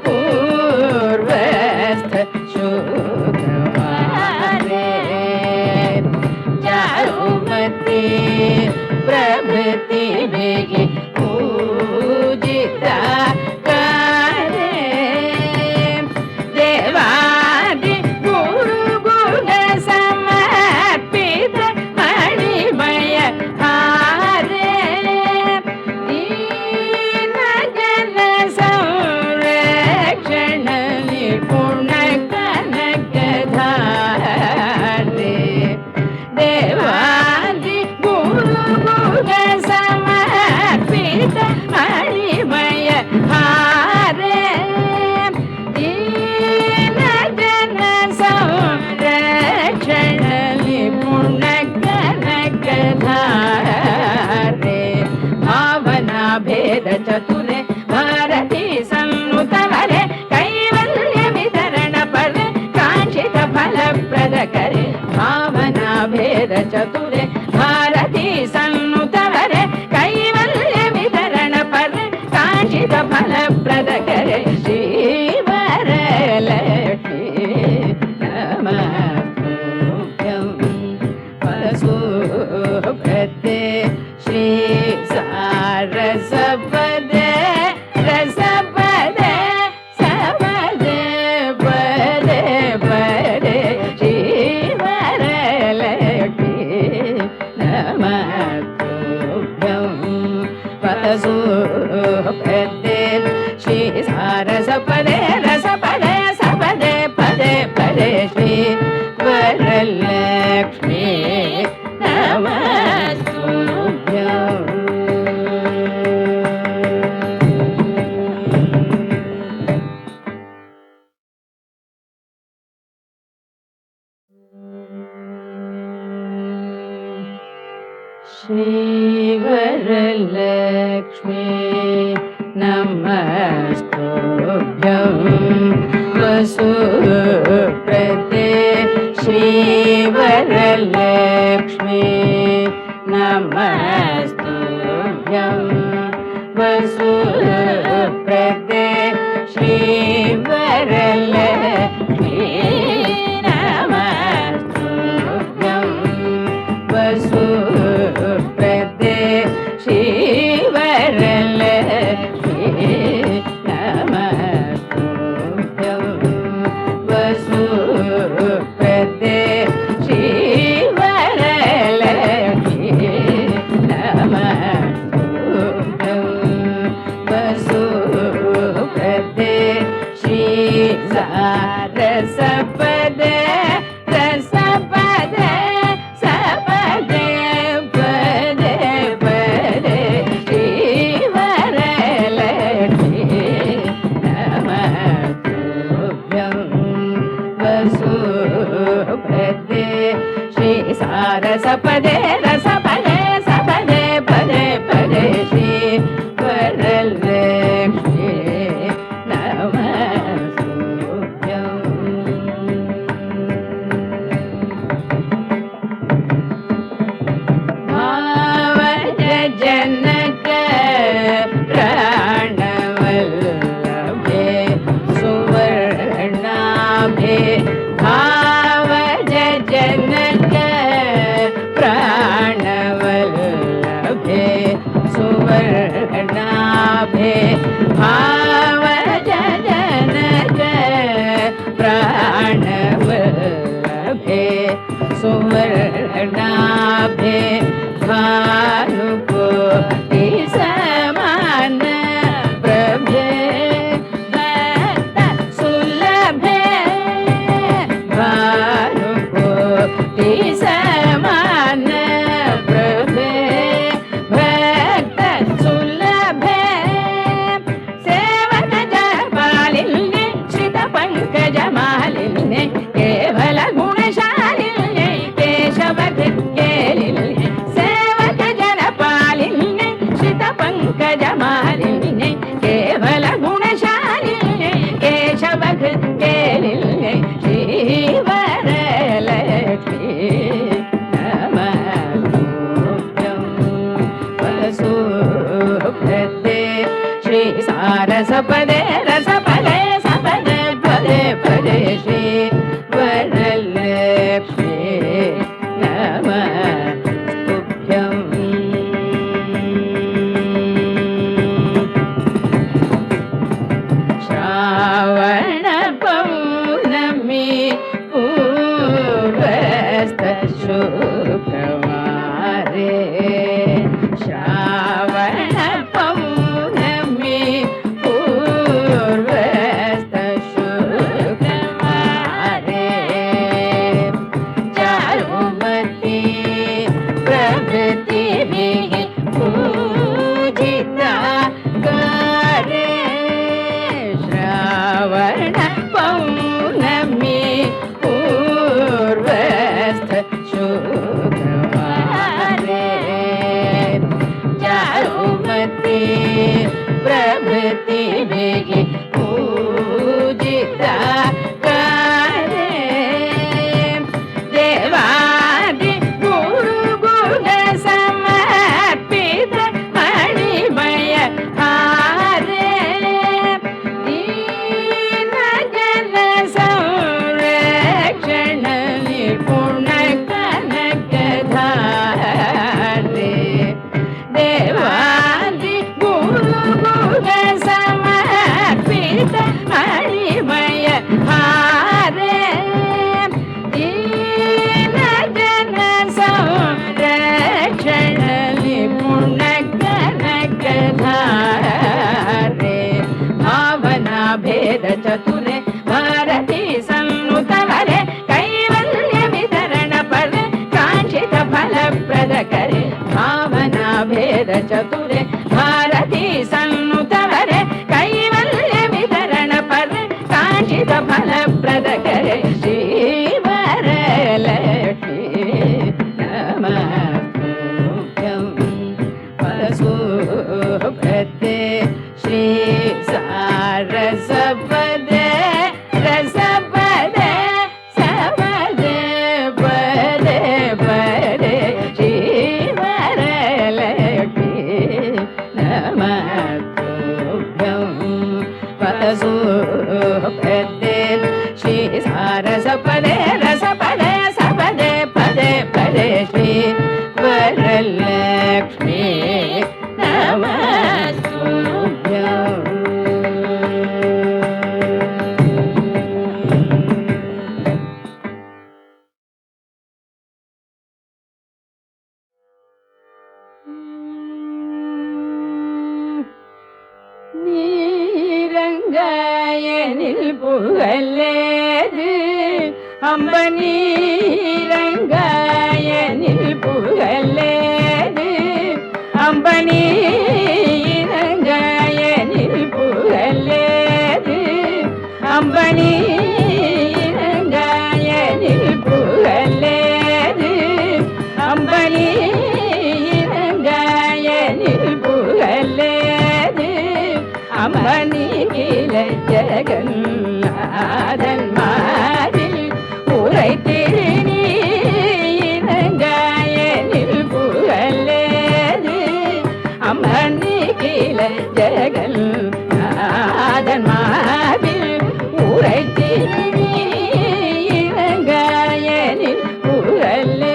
पूर्वस्त शुक्रवारे चारुमती प्रभृतिभिः पूजिता गारे देवादि गुरुगुण समर्पित मणिमय हारे दीन जन संरक्षण निपुण कनक धारे देवादि गुरुगुण समर्पित मणिमय हारे दीन जन संरक्षण निपुण कनक धारे भावना भेद चतुरे भारती सन्नुतवरे कैवल्य वितरण परे कांचित फल प्रद करे भावना भेद चतुरे भारती सन्नुतवरे कैवल्य वितरण परे कांचित फल प्रद करे श्रीवरलक्ष्मी नमस्तुभ्यं वसुभ्रते श्री सारसपदे रसपदे सपदे पदे पदे श्रीवरलक्ष्मी नमस्तुभ्यं वसुभ्रते श्री सारसपदे रसपदे सपदे पदे पदे श्री वरलक्ष्मी नमस्तुभ्यं श्रीवरलक्ष्मी नमस्तुभ्यं वसुप्रते श्रीवरलक्ष्मी नमस्तुभ्यं वसुप्रते श्रीवरलक्ष्मी नमस्तुभ्यं वसुप्रते श्रीवरलक्ष्मी नमस्तुभ्यं वसुप्रते श्रीवरलक्ष्मी नमस्तुभ्यं वसुप्रते श्री सारसपदे रसपदे सपदे ಶ್ರೀ ಸಾರಸಪದೇ ರಸಪದೇ ಸಪದೇ ಪದೇ ಪದೇ ಶ್ರೀ ವರಲಕ್ಷ್ಮೀ ನಮಸ್ತುಭ್ಯಂ. ಭಾವಜ ಜನಕ ಪ್ರಾಣವಲ್ಲಭೆ ಸುವರ್ಣಾಭೆ ಭಾವಜ ಜನಕ ಪ್ರಾಣವಲ್ಲಭೆ ಸುವರ್ಣಾಭೆ ಭಾವಜ ಜನಕ ಪ್ರಾಣವಲ್ಲಭೆ ಸುವರ್ಣಾಭೆ ಭಾನುಕೋಟಿ ಸಮಾನ ಪ್ರಭೆ ಭಕ್ತ ಸುಲಭೆ ಭಾನುಕೋಟಿ ಸಮಾನ ಪ್ರಭೆ ಭಕ್ತ ಸುಲಭೆ ಸೇವಕ ಜಪಾಲಿನ್ಯೆ ಶ್ರಿತ ಪಂಕಜ ಮಾಲಿನ್ಯೆ ಕೇವಲ ಗುಣಶಾಲಿನ್ಯೆ ಕೇಶವ ಕೇಲಿನ್ಯೆ ಸೇವಕ ಜನಪಾಲಿನ್ಯೆ ಶ್ರಿತ ಪಂಕಜ ಮಾಲಿನ್ಯೆ ಕೇವಲ ಗುಣಶಾಲಿನ್ಯೆ ಕೇಶವ ಕೇಲಿನ್ಯೆ ಶ್ರೀವರಲಕ್ಷ್ಮೀ ನಮಸ್ತುಭ್ಯಂ. ವಸುಪ್ರದೆ ಶ್ರೀ ಸಾರಸಪದೇ ರಸಪದೇ ಸಪದೇ ಪದೇ ಪದೇ ಶ್ರೀ ವರಲಕ್ಷ್ಮೀ ನಮಸ್ತುಭ್ಯಂ. ಶ್ರಾವಣ ಪೌರ್ಣಮಿ ಪೂರ್ವಸ್ಥ ಶುಕ್ರವಾರೇ ಶ್ರಾವಣ ಪೌರ್ಣಮಿ ಪೂರ್ವಸ್ಥ ಶುಕ್ರವಾರೇ ಚಾರುಮತಿ ಪ್ರಭೃತಿಭಿಃ ಪೂಜಿತಾ ಗಾರೆ ಶ್ರಾವಣ ಪೌರ್ಣಮಿ ಪೂರ್ವಸ್ಥ ಶುಕ್ರವಾರೇ ಚಾರುಮತಿ ಪ್ರಭೃತಿಭಿಃ ಪೂಜಿತಾ ಗಾರೆ ದೇವಾದಿ ಗುರು ಗುಣ ಸಮರ್ಪಿತ ಮಣಿಮಯ ಹಾರೆ ದೀನ ಜನ ಸಂರಕ್ಷಣ ನಿಪುಣ ಕನಕಧಾರೆ ದೇವಾದಿ ಗುರು ಗುಣ ಸಮರ್ಪಿತ ಮಣಿಮಯ ಹಾರೆ ದೀನ ಜನ ಸಂರಕ್ಷಣ ನಿಪುಣ ಕನಕಧಾರೆ ಭಾವನಾ ಭೇದ ಚತುರೆ ಭಾರತೀ ಸನ್ನುತವರೆ ಕೈವಲ್ಯ ವಿತರಣ ಪರೆ ಕಾಂಕ್ಷಿತ ಫಲಪ್ರದ ಕರೆ ಭಾವನಾ ಭೇದ ಚತುರೆ ಭಾರತೀ ಸನ್ನುತವರೆ ಕೈವಲ್ಯ ವಿತರಣ ಪರೆ ಕಾಂಕ್ಷಿತ ಫಲಪ್ರದ ಕರೆ ಶ್ರೀವರಲಕ್ಷ್ಮೀ ನಮಸ್ತುಭ್ಯಂ. ವಸುಪ್ರದೆ ಶ್ರೀ ಸಾರಸಪದೇ ರಸಪದೇ ಸಪದೇ ಪದೇ ಪದೇ ಶ್ರೀವರಲಕ್ಷ್ಮೀ ನಮಸ್ತುಭ್ಯಂ. ವಸುಪ್ರದೆ ಶ್ರೀ ಸಾರಸಪದೇ ರಸಪದೇ ಸಪದೇ ಪದೇ ಪದೇ ಶ್ರೀ ವರಲಕ್ಷ್ಮೀ ನಮಸ್ತುಭ್ಯಂ. நீரங்காயனில் புகழேது அம்பனீரங்காயனில் புகழேது அம்பனீரங்காயனில் புகழேது அம்பனீரங்காயனில் புகழேது ஜெகநாதன் மாறில் உரைத்திரு நீ இறங்காயனில் புகழேது அம்மன்னிகில ஜெகநாதன் மாறில் உரைத்திரு நீ இறங்காயனில் புகழேது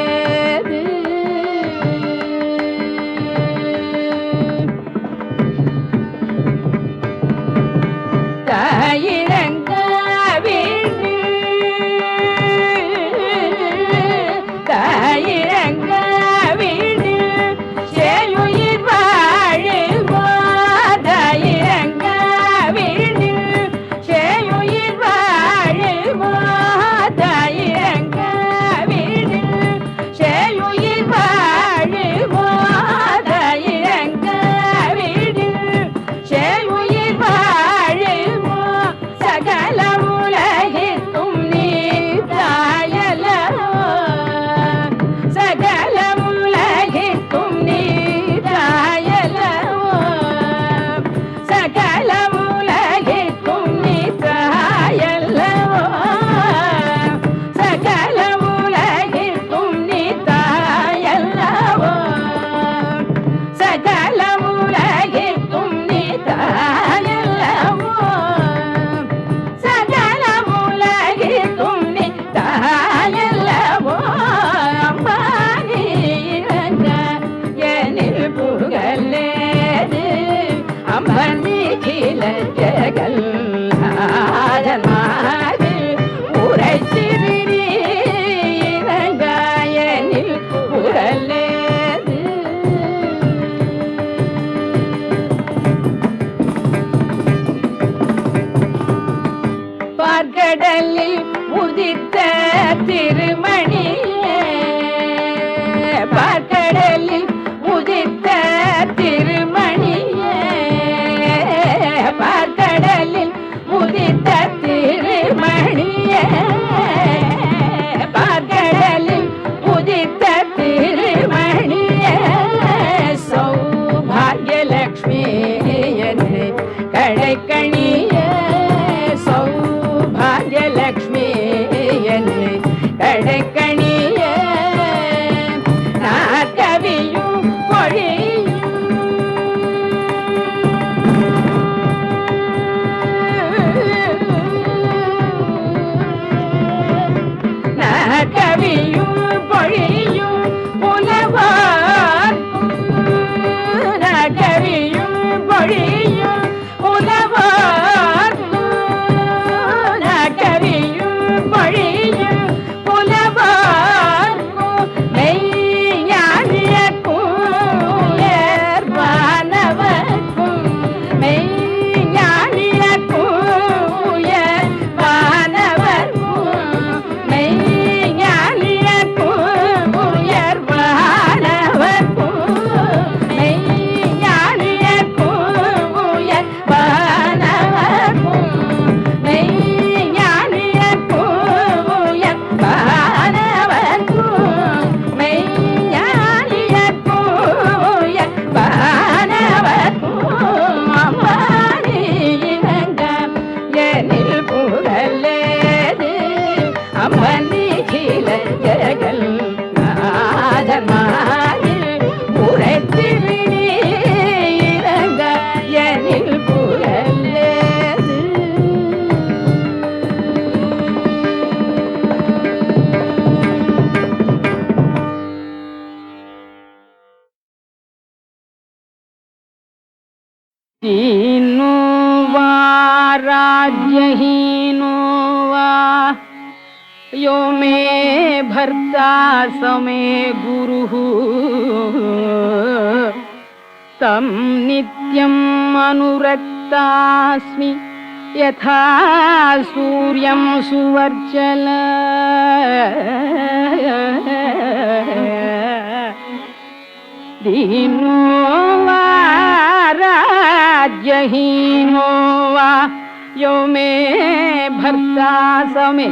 பார்க்கடலில் உதித்த திருமணியே பார்க்கடலில் உதித்த திருமணியே பார்க்கடலில் உதித்த திருமணியே பார்க்கடலில் உதித்த திருமணியே சௌபாகியலக்ஷ்மி என்னை கடைக்கணியே சௌபாகியலக்ஷ்மி என்னை கடைக்கணியே நாற்கவியும் பொழியும் நாற்கவியும் பொழியும் புலவார்க்கும் நாற்கவியும் பொழியும் புலவார்க்கும் நாற்கவியும் பொழியும் புலவார்க்கும் மெய்ஞானியர்க்கும் உயர்வானவர்க்கும் மெய்ஞானியர்க்கும் உயர்வானவர்க்கும் மெய்ஞானியர்க்கும் உயர்வானவர்க்கும் மெய்ஞானியர்க்கும் உயர்வானவர்க்கும் மெய்ஞானியர்க்கும் உயர்வானவர்க்கும் மெய்ஞானியர்க்கும் உயர்வானவர்க்கும் அம்மானி இணங்க எனில் புகழேது அம்மனி கீழ ஜெகல் நாதமாயில் உரைத்திரு நீ இறங்க எனில் புகழேது दीनो वा राज्यहीनो वा यो मे भर्ता समे गुरुः तं नित्यम् अनुरक्तास्मि यथा सूर्यं सुवर्चल दीनो वा राज्यहीनो वा यो मे भर्ता समे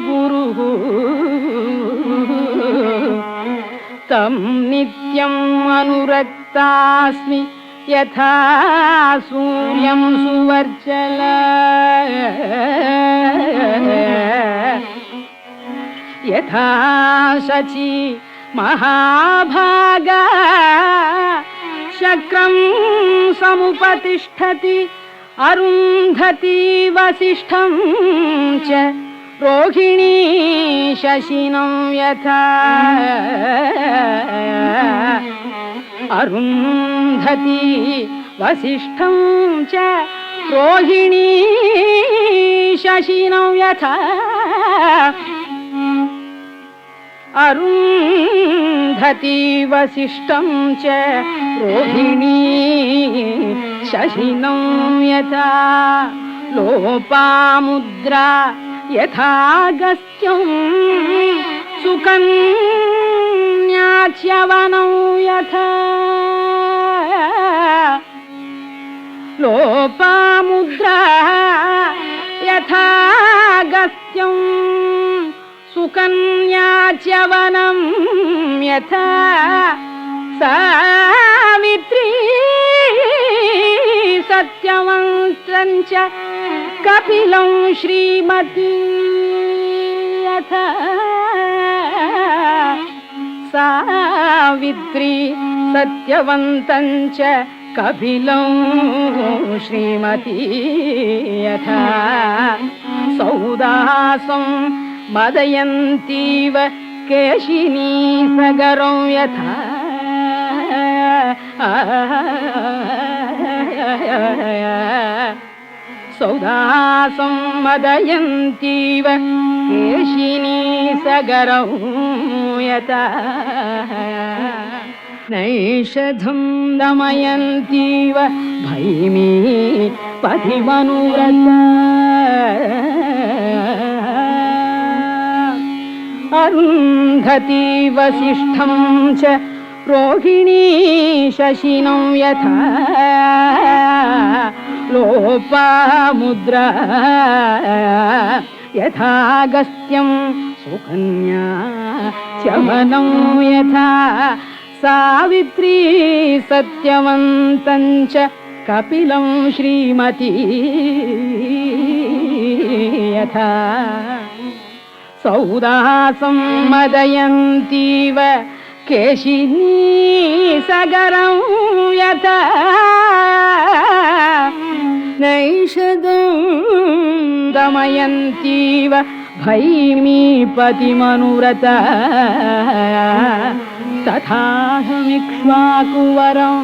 गुरुः तं नित्यम् अनुरक्तास्मि यथा सूर्यं सुवर्चल यथा शची महाभागा शक्रं समुपतिष्ठति अरुन्धति वसिष्ठं च रोहिणी शशिनं यथा अरुन्धति वसिष्ठं च रोहिणी शशिनं यथा अरुन्धति वसिष्ठं च रोहिणी शशिनं यथा लोपामुद्रा यथागस्त्यं सुकन्याच्यवनं यथा लोपामुद्रा यथागस्त्यं सुकन्याच्यवनं यथा सावित्री सत्यवंतं च कपिलं श्रीमती यथा सावित्री सत्यवंतं च कपिलं श्रीमती यथा सौदासं मदयन्तीव केशिनी सगरं यथा सौदासं मदयन्तीव केशिनी सगरं यथा नैषधं दमयन्तीव भैमी पथिमनुव्रता अरुन्धति वसिष्ठं च रोहिणी शशिनं यथा लोपामुद्रा यथागस्त्यं सुकन्या च्यवनं यथा सावित्री सत्यवन्तं च कपिलं श्रीमती यथा सौदासं मदयन्तीव केशिनी सगरं यथा नैषधं दमयन्तीव भैमीपतिमनुव्रता तथाहमिक्ष्वाकुवरं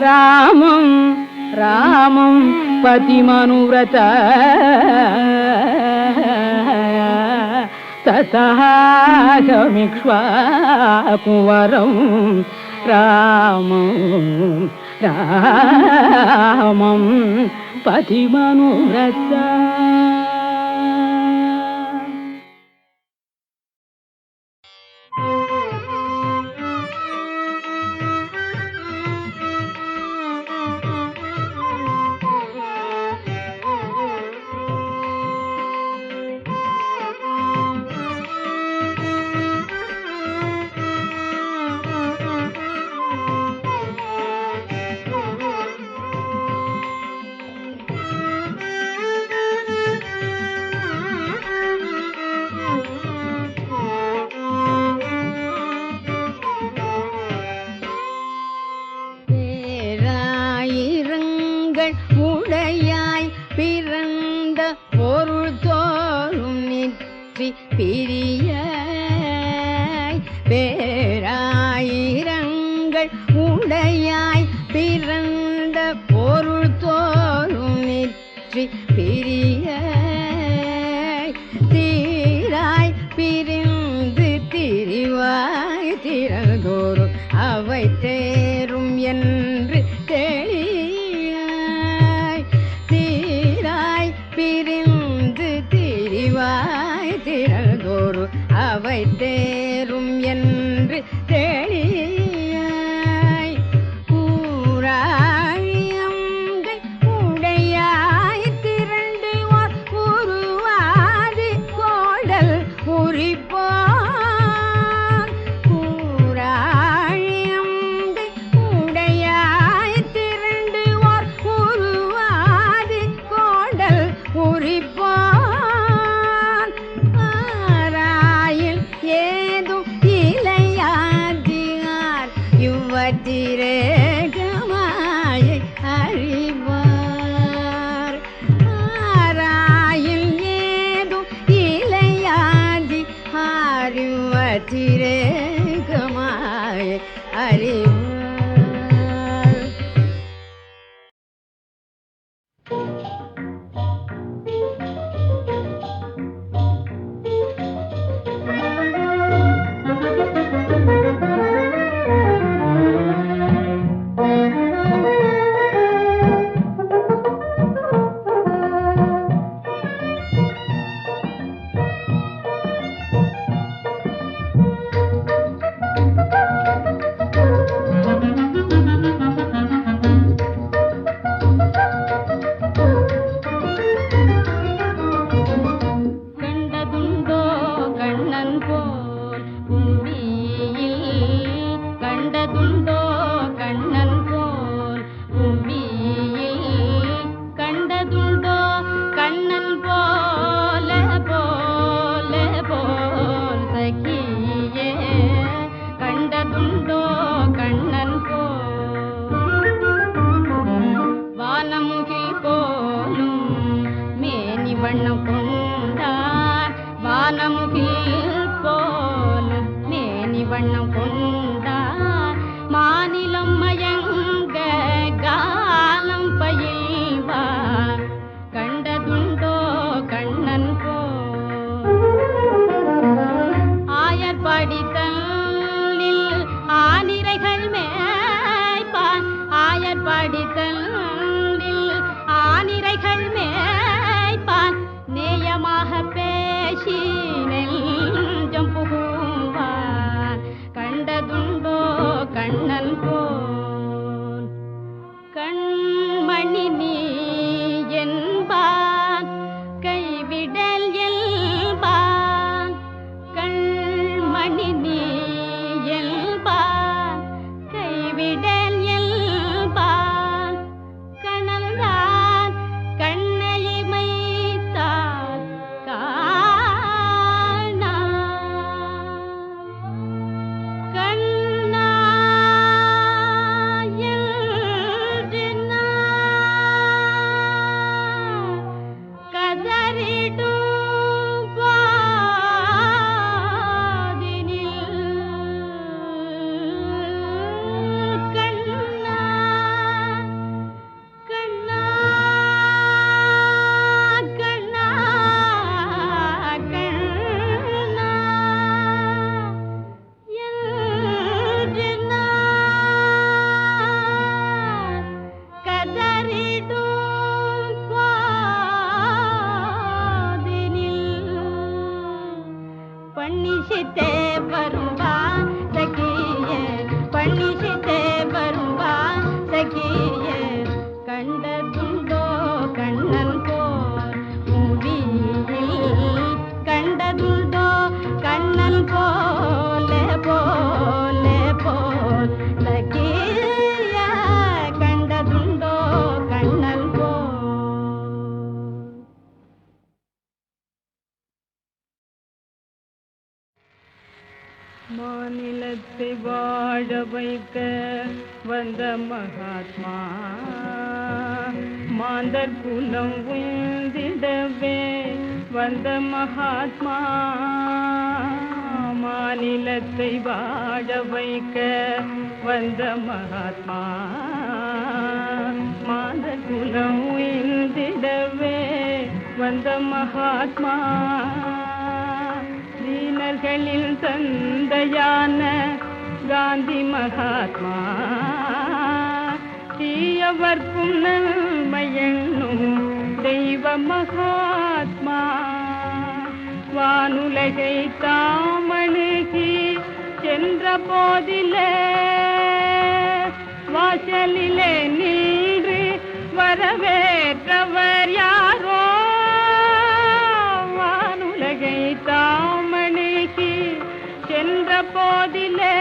रामं पतिमनुव्रता तथाहमिक्ष्वाकुवरं रामं पतिमनुव्रता உடையாய் பிறந்த பொருள் தோறும் நிற்றி பிரியாய் பேராயிரங்கள் உடையாய் பிறந்த பொருள் தோறும் நிற்றி பிரியாய் தீராய் பிரிந்து திரிவாய் திறந்தோறும் அவை தேரும் என்று தெளியாய் தீராய் பிரிந்து திரிவாய் திறந்தோறும் அவை தேரும் என்று தெளியாய் ஊராயங்கள் உடையாய் திரண்டு உருவாதி கோடல் உரிப்போன் ஊராய் அதிரேகமாய் அறிவார். மாநிலத்தை வாழ வைக்க வந்த மகாத்மா மாந்தர் குலம் உயர்ந்திடவே வந்த மகாத்மா மாநிலத்தை வாழ வைக்க வந்த மகாத்மா மாந்தர் குலம் உயர்ந்திடவே வந்த மகாத்மா தீனர்களில் தந்தையான காந்தி மகாத்மா தீயவர்க்கும் நன்மையென்னும் தெய்வ மகாத்மா வானுலகை தாமணுகி சென்ற போதிலே வாசலிலே நின்று வரவேற்றவர் யாரோ வானுலகை தாமணுகி சென்ற போதிலே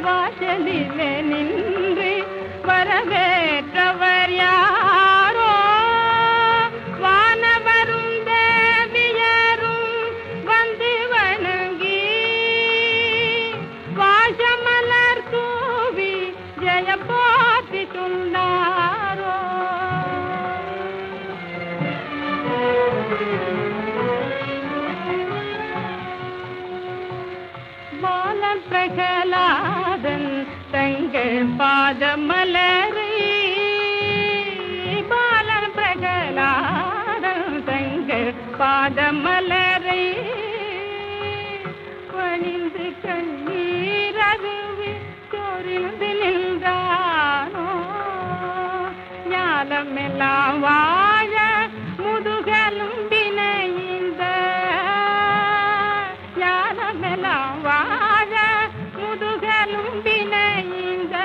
வாசலிலே நின்று வரவேற்றவர் யாரோ வானவரும் தேவியரும் வந்து வணங்கி வாசமலர் தூவி ஜெய போற்றி சொன்னாரோ பிரகலாதன் தங்கள் பாதமலரை பாலன் பிரகலாதன் தங்கள் பாதமலரை பணிந்து கண்ணீரருவி சொரிந்து நின்றானோ ஞானமெல்லாம் வாழ முதுகலும் வினைந்த ஞானமெல்லாம் வாழ முதுகலும் வினைந்த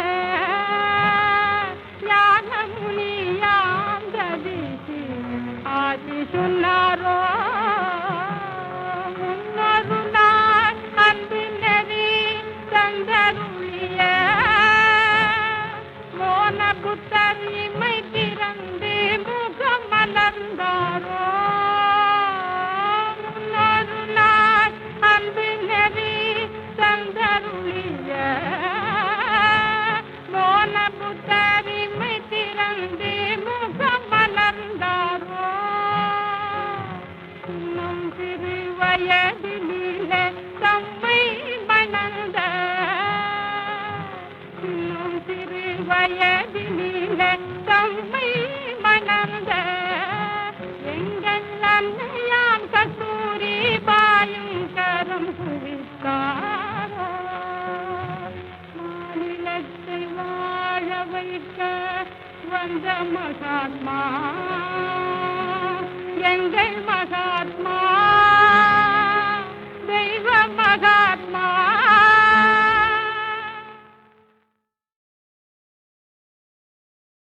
ஞான முனியாம் கதிசி ஆதி சொன்னாரோ முன்னொரு நாள் அன்பு நெறி தந்தருளிய மோன புத்தர் இமை திறந்து முகம் மலர்ந்தாரோ முன்னொரு நாள் அன்பு நெறி தந்தருளிய மோன புத்தர் இமை திறந்து முகம் மலர்ந்தாரோ இன்னும் சிறு வயதிலே தம்மை மணந்த இன்னும் சிறு வயதிலே தம்மை மணந்த எங்கள் அன்னையாம் கஸ்தூரி பாயும் கரம் குவித்தாரோ மாநிலத்தை வாழ வைக்க வந்த மகாத்மா எங்கள் மகாத்மா தெய்வ மகா